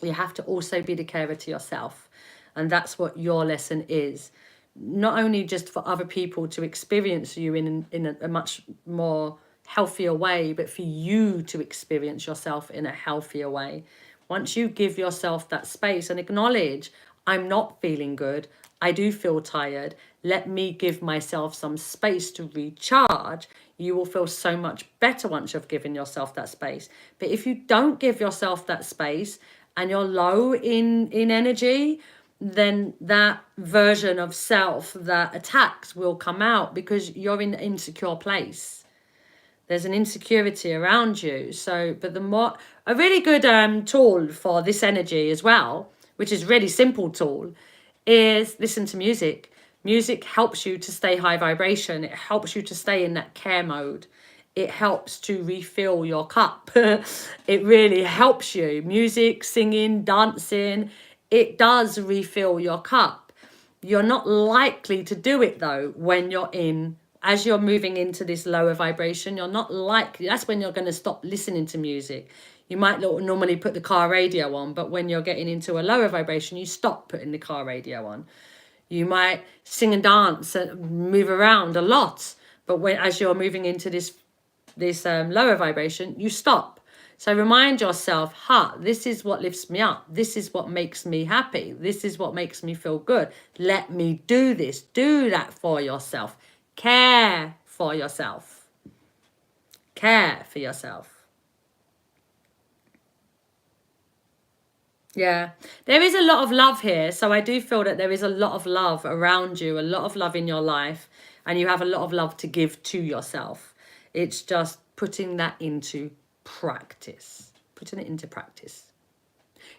You have to also be the carer to yourself. And that's what your lesson is. Not only just for other people to experience you in a much more healthier way, but for you to experience yourself in a healthier way. Once you give yourself that space and acknowledge, I'm not feeling good, I do feel tired, let me give myself some space to recharge, you will feel so much better once you've given yourself that space. But if you don't give yourself that space and you're low in energy, then that version of self that attacks will come out, because you're in an insecure place. There's an insecurity around you. So, but a really good tool for this energy as well, which is really simple tool, is listen to music. Music helps you to stay high vibration. It helps you to stay in that care mode. It helps to refill your cup. It really helps you. Music, singing, dancing, it does refill your cup. You're not likely to do it though when you're in as you're moving into this lower vibration, you're not likely, that's when you're going to stop listening to music. You might normally put the car radio on, but when you're getting into a lower vibration, you stop putting the car radio on. You might sing and dance and move around a lot, but as you're moving into this lower vibration, you stop. So remind yourself, this is what lifts me up. This is what makes me happy. This is what makes me feel good. Let me do this. Do that for yourself. Care for yourself. Care for yourself. Yeah, there is a lot of love here. So I do feel that there is a lot of love around you, a lot of love in your life, and you have a lot of love to give to yourself. It's just putting that into practice. Putting it into practice.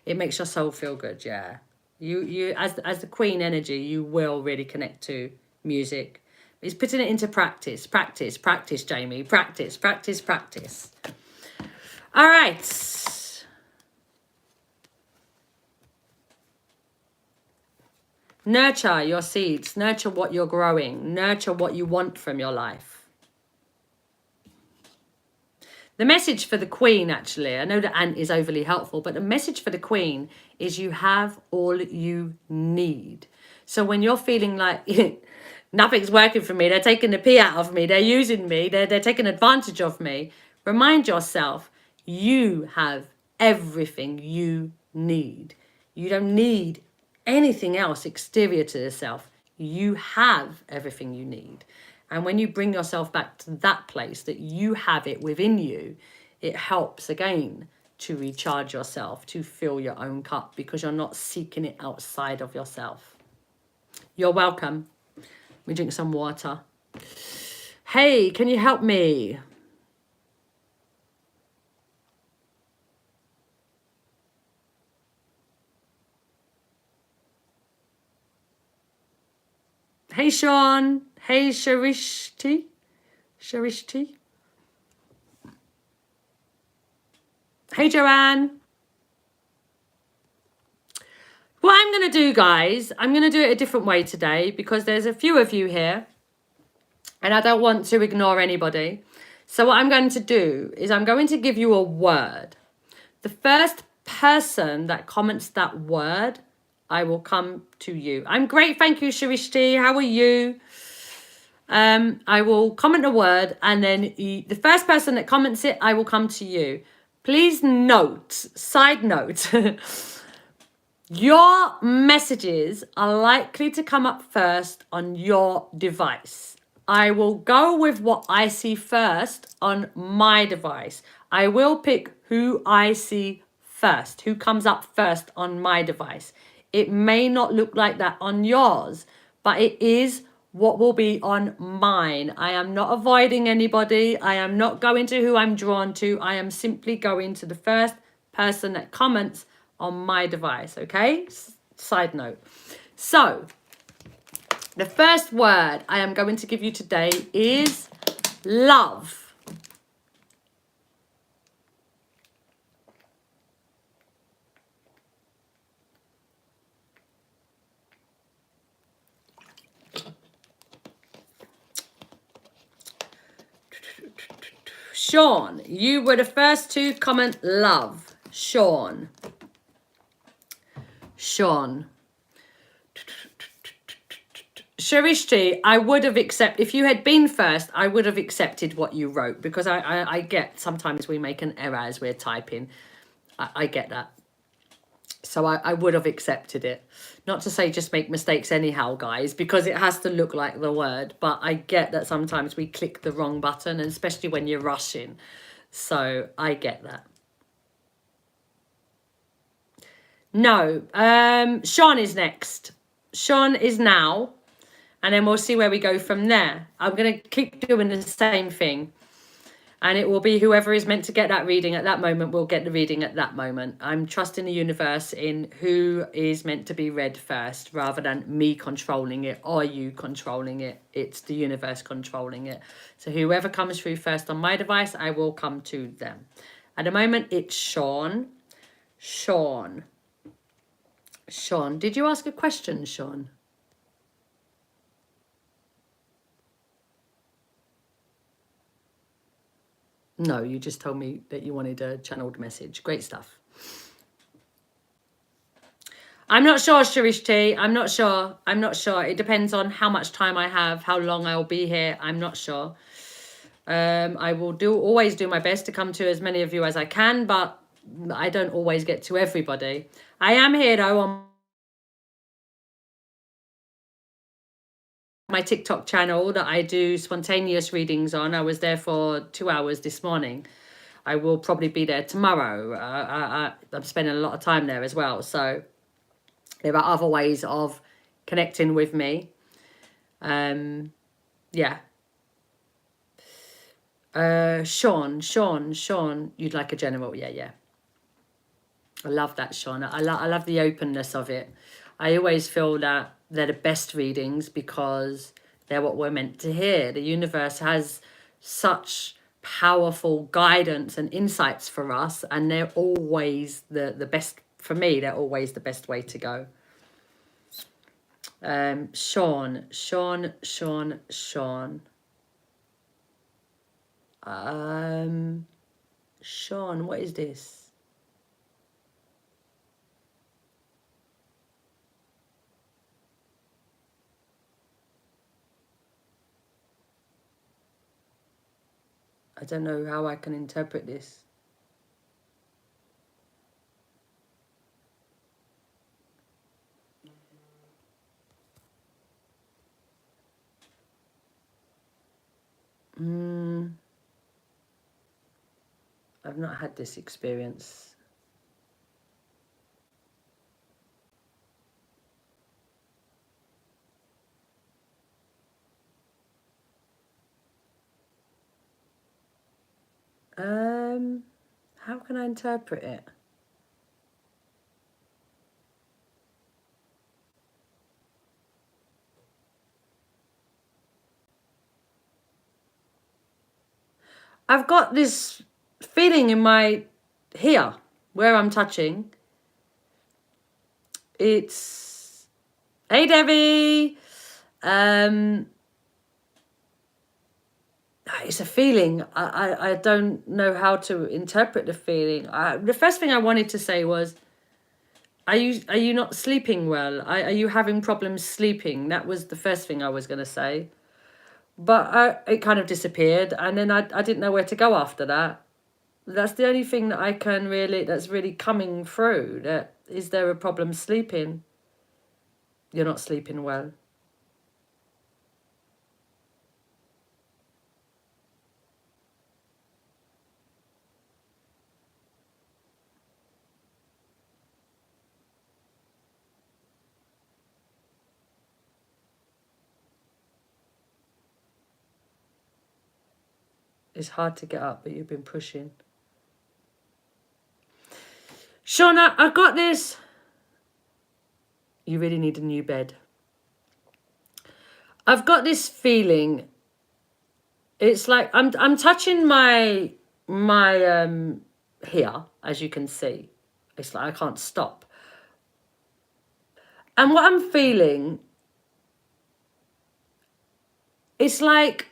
It makes your soul feel good, yeah. You as the queen energy, you will really connect to music. It's putting it into practice. Practice, practice, Jamie. Practice, practice, practice. All right. Nurture your seeds. Nurture what you're growing. Nurture what you want from your life. The message for the queen, actually, I know the ant is overly helpful, but the message for the queen is you have all you need. So when you're feeling like nothing's working for me, they're taking the pee out of me, they're using me, they're taking advantage of me, remind yourself you have everything you need. You don't need anything else exterior to yourself. You have everything you need. And when you bring yourself back to that place that you have it within you, it helps again to recharge yourself, to fill your own cup, because you're not seeking it outside of yourself. You're welcome. Let me drink some water. Hey, can you help me? Hey, Sean. Hey, Sharishti. Sharishti. Hey, Joanne. What I'm going to do, guys, I'm going to do it a different way today because there's a few of you here and I don't want to ignore anybody. So what I'm going to do is I'm going to give you a word. The first person that comments that word, I will come to you. I'm great. Thank you, Sharishti. How are you? I will comment a word and then the first person that comments it, I will come to you. Please note, side note, your messages are likely to come up first on your device. I will go with what I see first on my device. I will pick who I see first, who comes up first on my device. It may not look like that on yours, but it is what will be on mine. I am not avoiding anybody. I am not going to who I'm drawn to. I am simply going to the first person that comments on my device, okay? Side note. So, the first word I am going to give you today is love. Sean, you were the first to comment love. Sean. Sean. Sharishti, I would have accepted, if you had been first, I would have accepted what you wrote because I get sometimes we make an error as we're typing. I get that. So I would have accepted it. Not to say just make mistakes anyhow, guys, because it has to look like the word. But I get that sometimes we click the wrong button, and especially when you're rushing. So I get that. No, Sean is next. Sean is now. And then we'll see where we go from there. I'm going to keep doing the same thing. And it will be whoever is meant to get that reading at that moment will get the reading at that moment. I'm trusting the universe in who is meant to be read first rather than me controlling it or you controlling it. It's the universe controlling it. So whoever comes through first on my device, I will come to them. At the moment, it's Sean. Sean. Sean. Did you ask a question, Sean? No, you just told me that you wanted a channeled message. Great stuff. I'm not sure, Sharish T. I'm not sure. I'm not sure. It depends on how much time I have, how long I'll be here. I'm not sure. I will always do my best to come to as many of you as I can, but I don't always get to everybody. I am here though on my TikTok channel that I do spontaneous readings on. I was there for 2 hours this morning. I will probably be there tomorrow. I'm spending a lot of time there as well. So there are other ways of connecting with me. Yeah. Sean, you'd like a general. Yeah. I love that, Sean. I love the openness of it. I always feel that they're the best readings because they're what we're meant to hear. The universe has such powerful guidance and insights for us, and they're always the best. For me, they're always the best way to go. Sean. Sean, what is this? I don't know how I can interpret this. I've not had this experience. How can I interpret it? I've got this feeling in my here where I'm touching. It's, hey Debbie. It's a feeling. I don't know how to interpret the feeling. The first thing I wanted to say was, are you not sleeping well? Are you having problems sleeping? That was the first thing I was going to say. But it kind of disappeared, and then I didn't know where to go after that. That's the only thing that I can really, that's really coming through. That is there a problem sleeping? You're not sleeping well. It's hard to get up, but you've been pushing. Shauna, I've got this. You really need a new bed. I've got this feeling. It's like I'm touching my here, as you can see. It's like I can't stop. And what I'm feeling, it's like,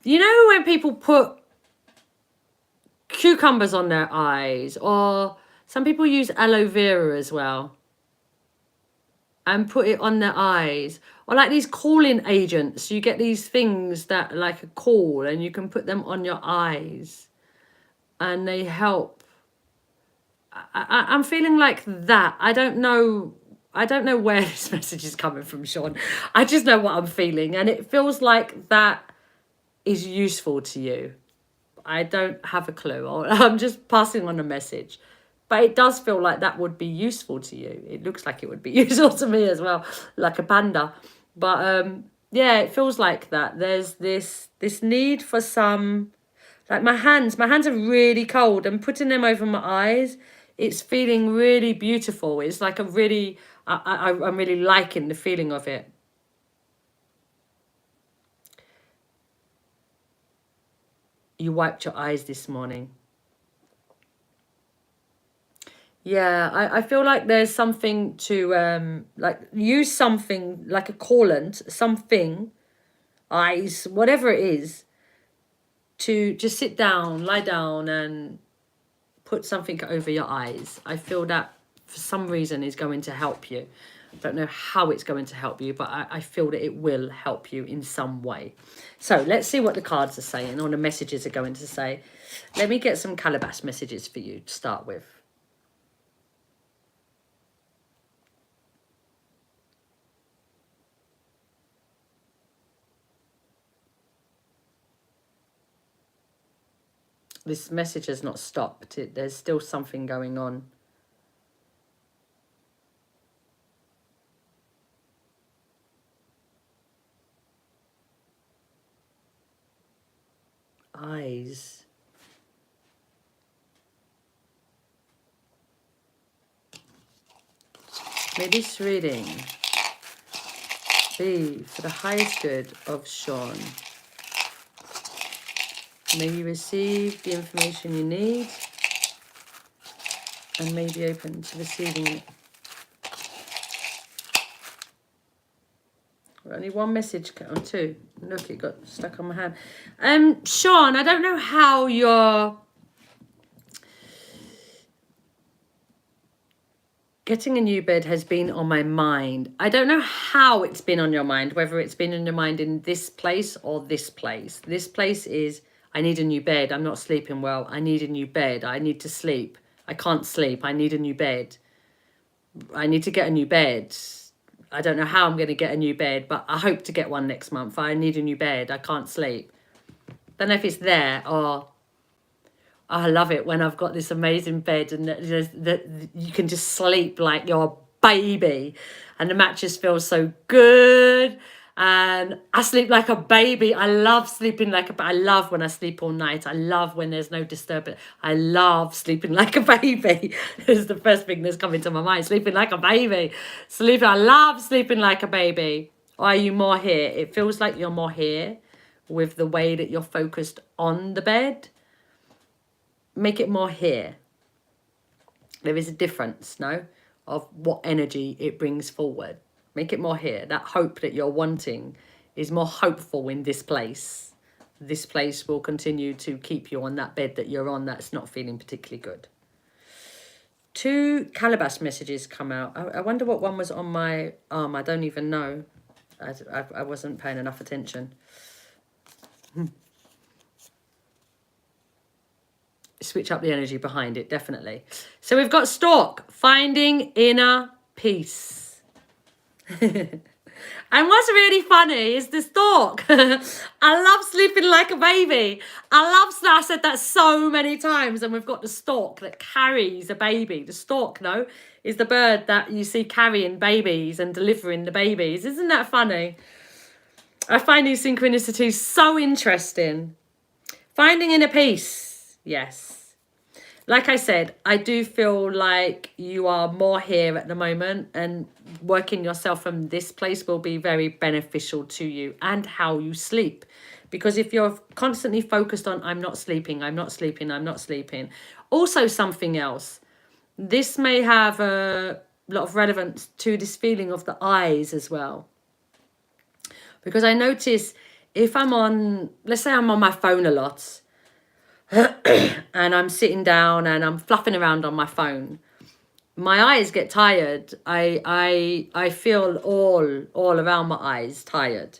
you know when people put cucumbers on their eyes, or some people use aloe vera as well and put it on their eyes, or like these calling agents. You get these things that like a call and you can put them on your eyes and they help. I'm feeling like that. I don't know where this message is coming from, Sean. I just know what I'm feeling, and it feels like that is useful to you. I don't have a clue. I'm just passing on a message. But it does feel like that would be useful to you. It looks like it would be useful to me as well, like a panda. But yeah, it feels like that. There's this need for some, like my hands are really cold, and putting them over my eyes, it's feeling really beautiful. It's like a really, I'm really liking the feeling of it. You wiped your eyes this morning. Yeah, I feel like there's something to like use something like a coolant, something, eyes, whatever it is, to just sit down, lie down and put something over your eyes. I feel that for some reason is going to help you. I don't know how it's going to help you, but I feel that it will help you in some way. So let's see what the cards are saying or the messages are going to say. Let me get some Calabash messages for you to start with. This message has not stopped. There's still something going on. Eyes. May this reading be for the highest good of Sean. May you receive the information you need and may be open to receiving it. Only one message, or two. Look, it got stuck on my hand. Sean, I don't know how you're getting a new bed has been on my mind. I don't know how it's been on your mind, whether it's been on your mind in this place or this place. This place is, I need a new bed. I'm not sleeping well. I need a new bed. I need to sleep. I can't sleep. I need a new bed. I need to get a new bed. I don't know how I'm going to get a new bed, but I hope to get one next month. I need a new bed. I can't sleep. Don't know if it's there or... I love it when I've got this amazing bed and that you can just sleep like you're a baby and the mattress feels so good and I sleep like a baby. I love sleeping like a... I love when I sleep all night. I love when there's no disturbance. I love sleeping like a baby. It's the first thing that's come into my mind. Sleeping like a baby. I love sleeping like a baby. Are you more here? It feels like you're more here with the way that you're focused on the bed. Make it more here. There is a difference, no, of what energy it brings forward. Make it more here. That hope that you're wanting is more hopeful in this place. This place will continue to keep you on that bed that you're on that's not feeling particularly good. 2 Calabash messages come out. I wonder what one was on my arm. I don't even know. I wasn't paying enough attention. Switch up the energy behind it, definitely. So we've got Stork, finding inner peace. And what's really funny is the stork. I love sleeping like a baby. I said that so many times. And we've got the stork that carries a baby. The stork, no, is the bird that you see carrying babies and delivering the babies. Isn't that funny? I find these synchronicities so interesting. Finding inner peace. Yes. Like I said, I do feel like you are more here at the moment and working yourself from this place will be very beneficial to you and how you sleep. Because if you're constantly focused on, I'm not sleeping, I'm not sleeping, I'm not sleeping. Also something else, this may have a lot of relevance to this feeling of the eyes as well. Because I notice if I'm on, let's say I'm on my phone a lot, and I'm sitting down and I'm fluffing around on my phone, my eyes get tired. I feel all around my eyes tired.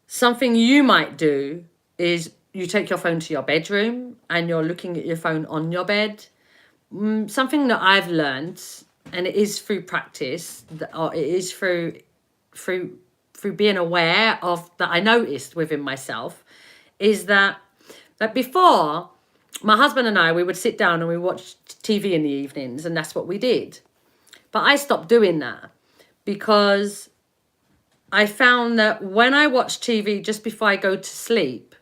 Something you might do is you take your phone to your bedroom and you're looking at your phone on your bed. Something that I've learned, and it is through practice, or it is through being aware of, that I noticed within myself, is that before, my husband and I, we would sit down and we watched TV in the evenings, and that's what we did. But I stopped doing that because I found that when I watch TV just before I go to sleep,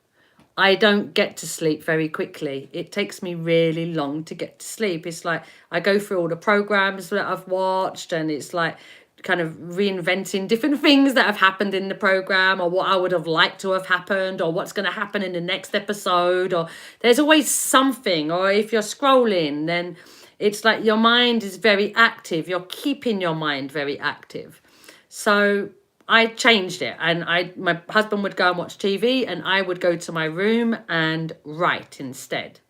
I don't get to sleep very quickly. It takes me really long to get to sleep. It's like I go through all the programs that I've watched, and it's like kind of reinventing different things that have happened in the program, or what I would have liked to have happened, or what's going to happen in the next episode, or there's always something. Or if you're scrolling, then it's like your mind is very active. You're keeping your mind very active. So I changed it, and my husband would go and watch TV, and I would go to my room and write instead.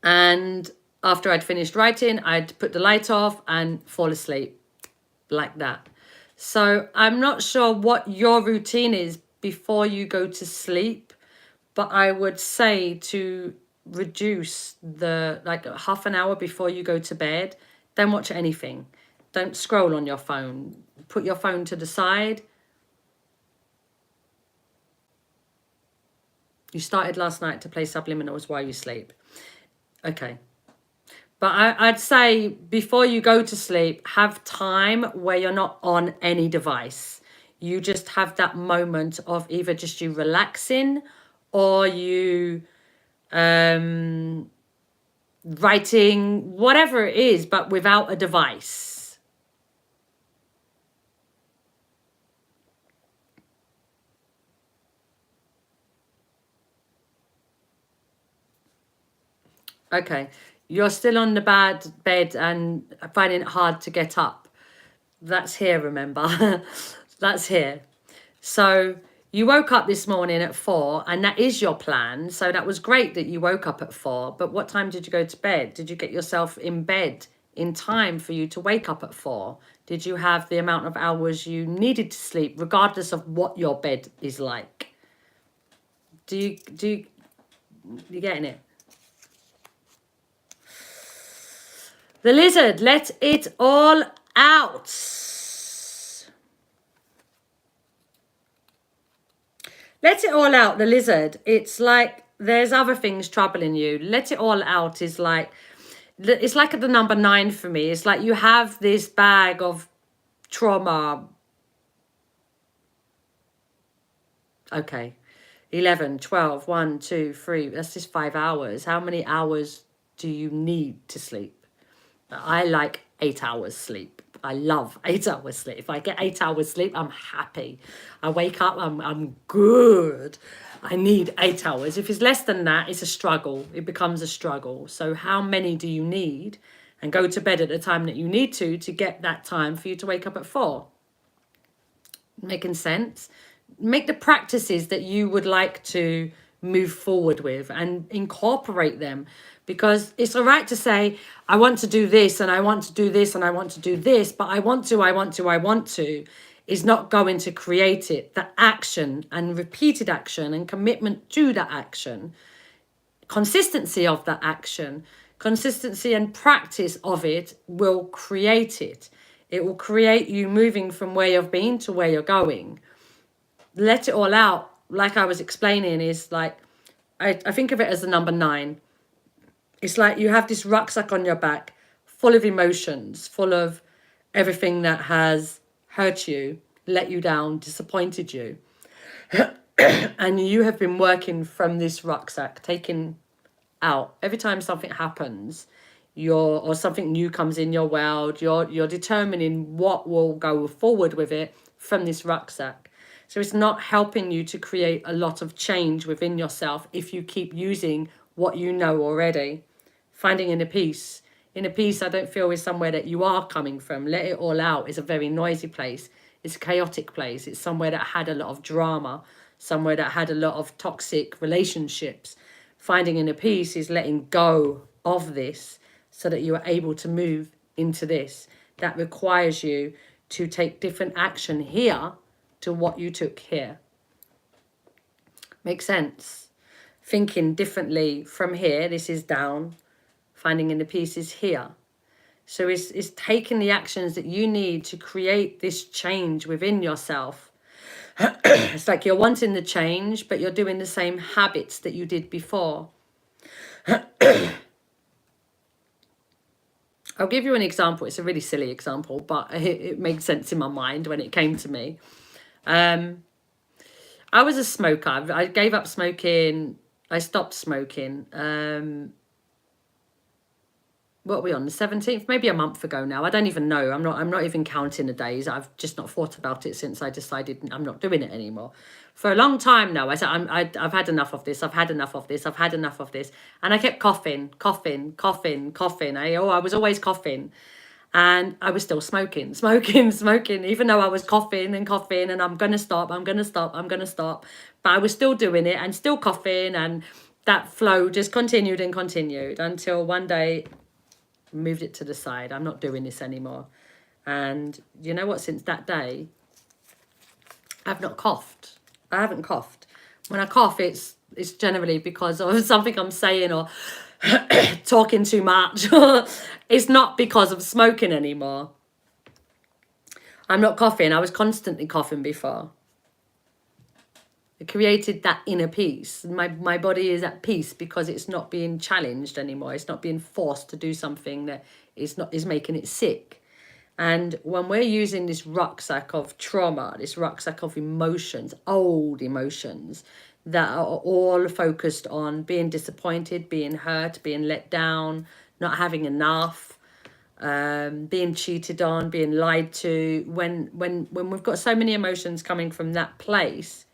And after I'd finished writing, I'd put the light off and fall asleep like that. So I'm not sure what your routine is before you go to sleep, but I would say to reduce the like half an hour before you go to bed. Don't watch anything. Don't scroll on your phone. Put your phone to the side. You started last night to play subliminals while you sleep. Okay. But I'd say before you go to sleep, have time where you're not on any device. You just have that moment of either just you relaxing or you writing, whatever it is, but without a device. Okay. You're still on the bed and finding it hard to get up. That's here, remember? That's here. So you woke up this morning at 4, and that is your plan. So that was great that you woke up at 4. But what time did you go to bed? Did you get yourself in bed in time for you to wake up at 4? Did you have the amount of hours you needed to sleep, regardless of what your bed is like? You getting it? The lizard, let it all out. Let it all out, the lizard. It's like there's other things troubling you. Let it all out is like, it's like at the number 9 for me. It's like you have this bag of trauma. Okay. 11, 12, 1, 2, 3. That's just 5 hours. How many hours do you need to sleep? I like 8 hours sleep. I love 8 hours sleep. If I get 8 hours sleep, I'm happy. I wake up, I'm good. I need 8 hours. If it's less than that, it's a struggle. It becomes a struggle. So how many do you need? And go to bed at the time that you need to get that time for you to wake up at 4. Making sense? Make the practices that you would like to move forward with and incorporate them, because it's all right to say, I want to do this and I want to do this and I want to do this, but I want to is not going to create it. The action and repeated action and commitment to that action, consistency of that action, consistency and practice of it will create it. It will create you moving from where you've been to where you're going. Let it all out, like I was explaining, is like, I think of it as the number 9. It's like you have this rucksack on your back full of emotions, full of everything that has hurt you, let you down, disappointed you. And you have been working from this rucksack, taking out every time something happens, or something new comes in your world, you're determining what will go forward with it from this rucksack. So it's not helping you to create a lot of change within yourself if you keep using what you know already. Finding inner peace. Inner peace, I don't feel, is somewhere that you are coming from. Let it all out is a very noisy place. It's a chaotic place. It's somewhere that had a lot of drama, somewhere that had a lot of toxic relationships. Finding inner peace is letting go of this so that you are able to move into this. That requires you to take different action here to what you took here. Makes sense? Thinking differently from here, this is down. Finding inner peace is here. So it's taking the actions that you need to create this change within yourself. It's like you're wanting the change, but you're doing the same habits that you did before. I'll give you an example. It's a really silly example, but it made sense in my mind when it came to me. I was a smoker. I gave up smoking. I stopped smoking. What are we on, the 17th? Maybe a month ago now. I don't even know. I'm not even counting the days. I've just not thought about it since I decided I'm not doing it anymore. For a long time now, I said I've had enough of this. I've had enough of this. I've had enough of this. And I kept coughing. I was always coughing. And I was still smoking, even though I was coughing and coughing and I'm going to stop, I'm going to stop, I'm going to stop. But I was still doing it and still coughing, and that flow just continued and continued until one day I moved it to the side. I'm not doing this anymore. And you know what? Since that day, I've not coughed. I haven't coughed. When I cough, it's generally because of something I'm saying or talking too much. It's not because of smoking anymore. I'm not coughing. I was constantly coughing before. It created that inner peace. My body is at peace because it's not being challenged anymore. It's not being forced to do something that is making it sick. And when we're using this rucksack of trauma, this rucksack of emotions, old emotions, that are all focused on being disappointed, being hurt, being let down, not having enough, being cheated on, being lied to, when we've got so many emotions coming from that place,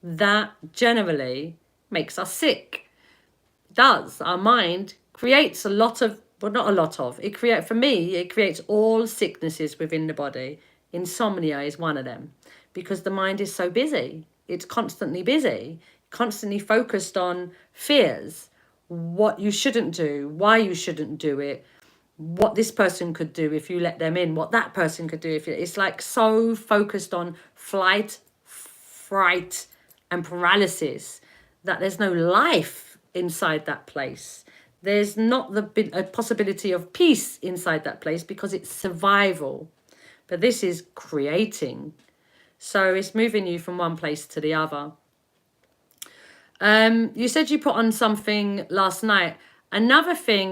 that generally makes us sick. It does. Our mind creates a lot of, well, not a lot of, for me, it creates all sicknesses within the body. Insomnia is one of them, because the mind is so busy. It's constantly busy, constantly focused on fears, what you shouldn't do, why you shouldn't do it, what this person could do if you let them in, what that person could do if you, it's like so focused on flight, fright, and paralysis that there's no life inside that place. There's not a possibility of peace inside that place because it's survival. But this is creating. So it's moving you from one place to the other. You said you put on something last night. Another thing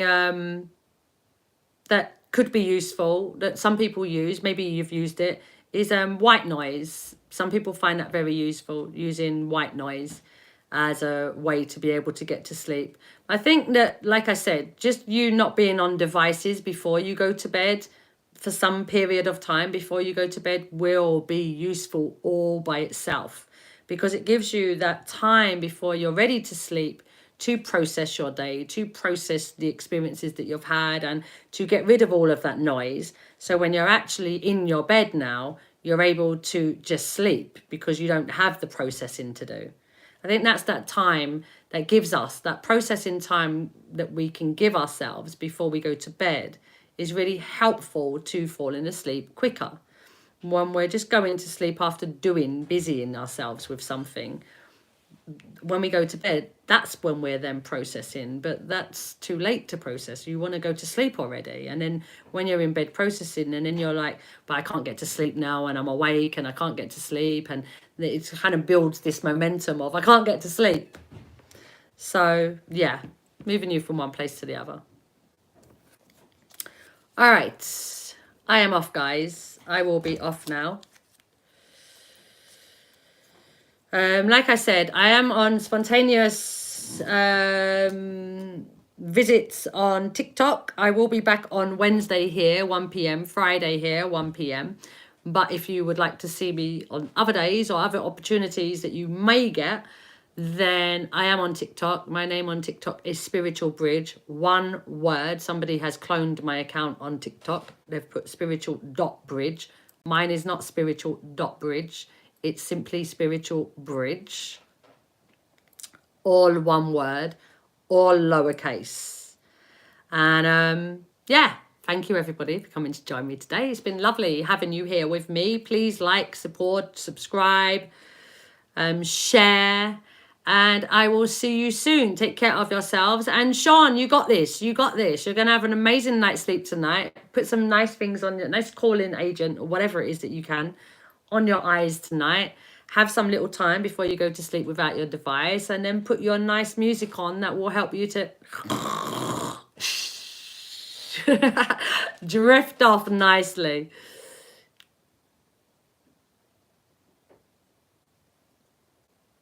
that could be useful, that some people use, maybe you've used it, is white noise. Some people find that very useful, using white noise as a way to be able to get to sleep. I think that, like I said, just you not being on devices before you go to bed for some period of time before you go to bed will be useful all by itself, because it gives you that time before you're ready to sleep to process your day, to process the experiences that you've had, and to get rid of all of that noise. So when you're actually in your bed now, you're able to just sleep because you don't have the processing to do. I think that's that time that gives us that processing time that we can give ourselves before we go to bed is really helpful to falling asleep quicker. When we're just going to sleep after busying ourselves with something, when we go to bed, that's when we're then processing, but that's too late to process. You want to go to sleep already. And then when you're in bed processing, and then you're like, but I can't get to sleep now, and I'm awake and I can't get to sleep. And it kind of builds this momentum of, I can't get to sleep. So yeah, moving you from one place to the other. All right, I am off, guys. I will be off now. Like I said, I am on spontaneous visits on TikTok. I will be back on Wednesday here, 1 p.m, Friday here, 1 p.m. But if you would like to see me on other days or other opportunities that you may get, then I am on TikTok. My name on TikTok is Spiritual Bridge. One word. Somebody has cloned my account on TikTok. They've put spiritual.bridge. Mine is not spiritual.bridge. It's simply Spiritual Bridge. All one word, all lowercase. And yeah, thank you everybody for coming to join me today. It's been lovely having you here with me. Please like, support, subscribe, share, and I will see you soon. Take care of yourselves. And Sean, you got this. You got this. You're going to have an amazing night's sleep tonight. Put some nice things on your nice call-in agent or whatever it is that you can on your eyes tonight. Have some little time before you go to sleep without your device, and then put your nice music on that will help you to drift off nicely.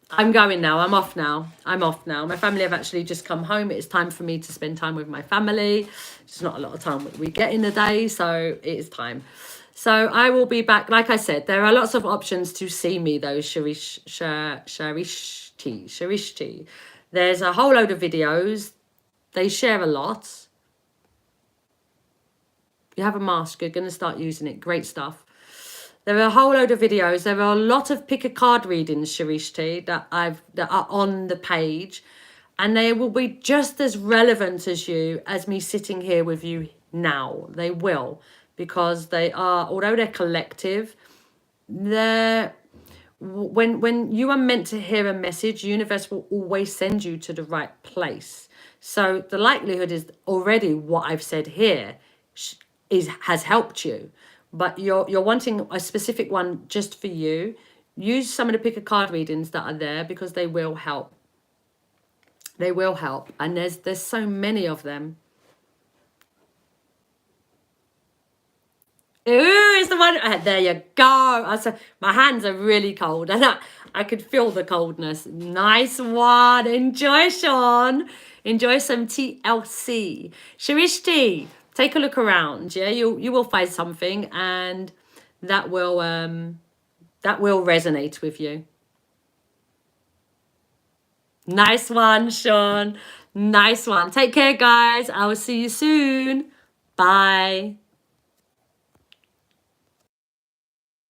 I'm going now. I'm off now. My family have actually just come home. It's time for me to spend time with my family. It's not a lot of time we get in the day, so it is time. So I will be back. Like I said, there are lots of options to see me, though. Sharishti. There's a whole load of videos. They share a lot. You have a mask. You're going to start using it. Great stuff. There are a whole load of videos. There are a lot of pick a card readings, Sharishti, that are on the page, and they will be just as relevant as you as me sitting here with you now. They will, because they are, although they're collective, they're when you are meant to hear a message, universe will always send you to the right place. So the likelihood is already what I've said here has helped you, but you're wanting a specific one just for you. Use some of the pick a card readings that are there, because they will help. They will help, and there's so many of them. Ooh, it's the one. There you go. My hands are really cold, and I could feel the coldness. Nice one. Enjoy, Sean. Enjoy some TLC. Sharishti, take a look around. Yeah, you will find something, and that will resonate with you. Nice one, Sean. Nice one. Take care, guys. I will see you soon. Bye.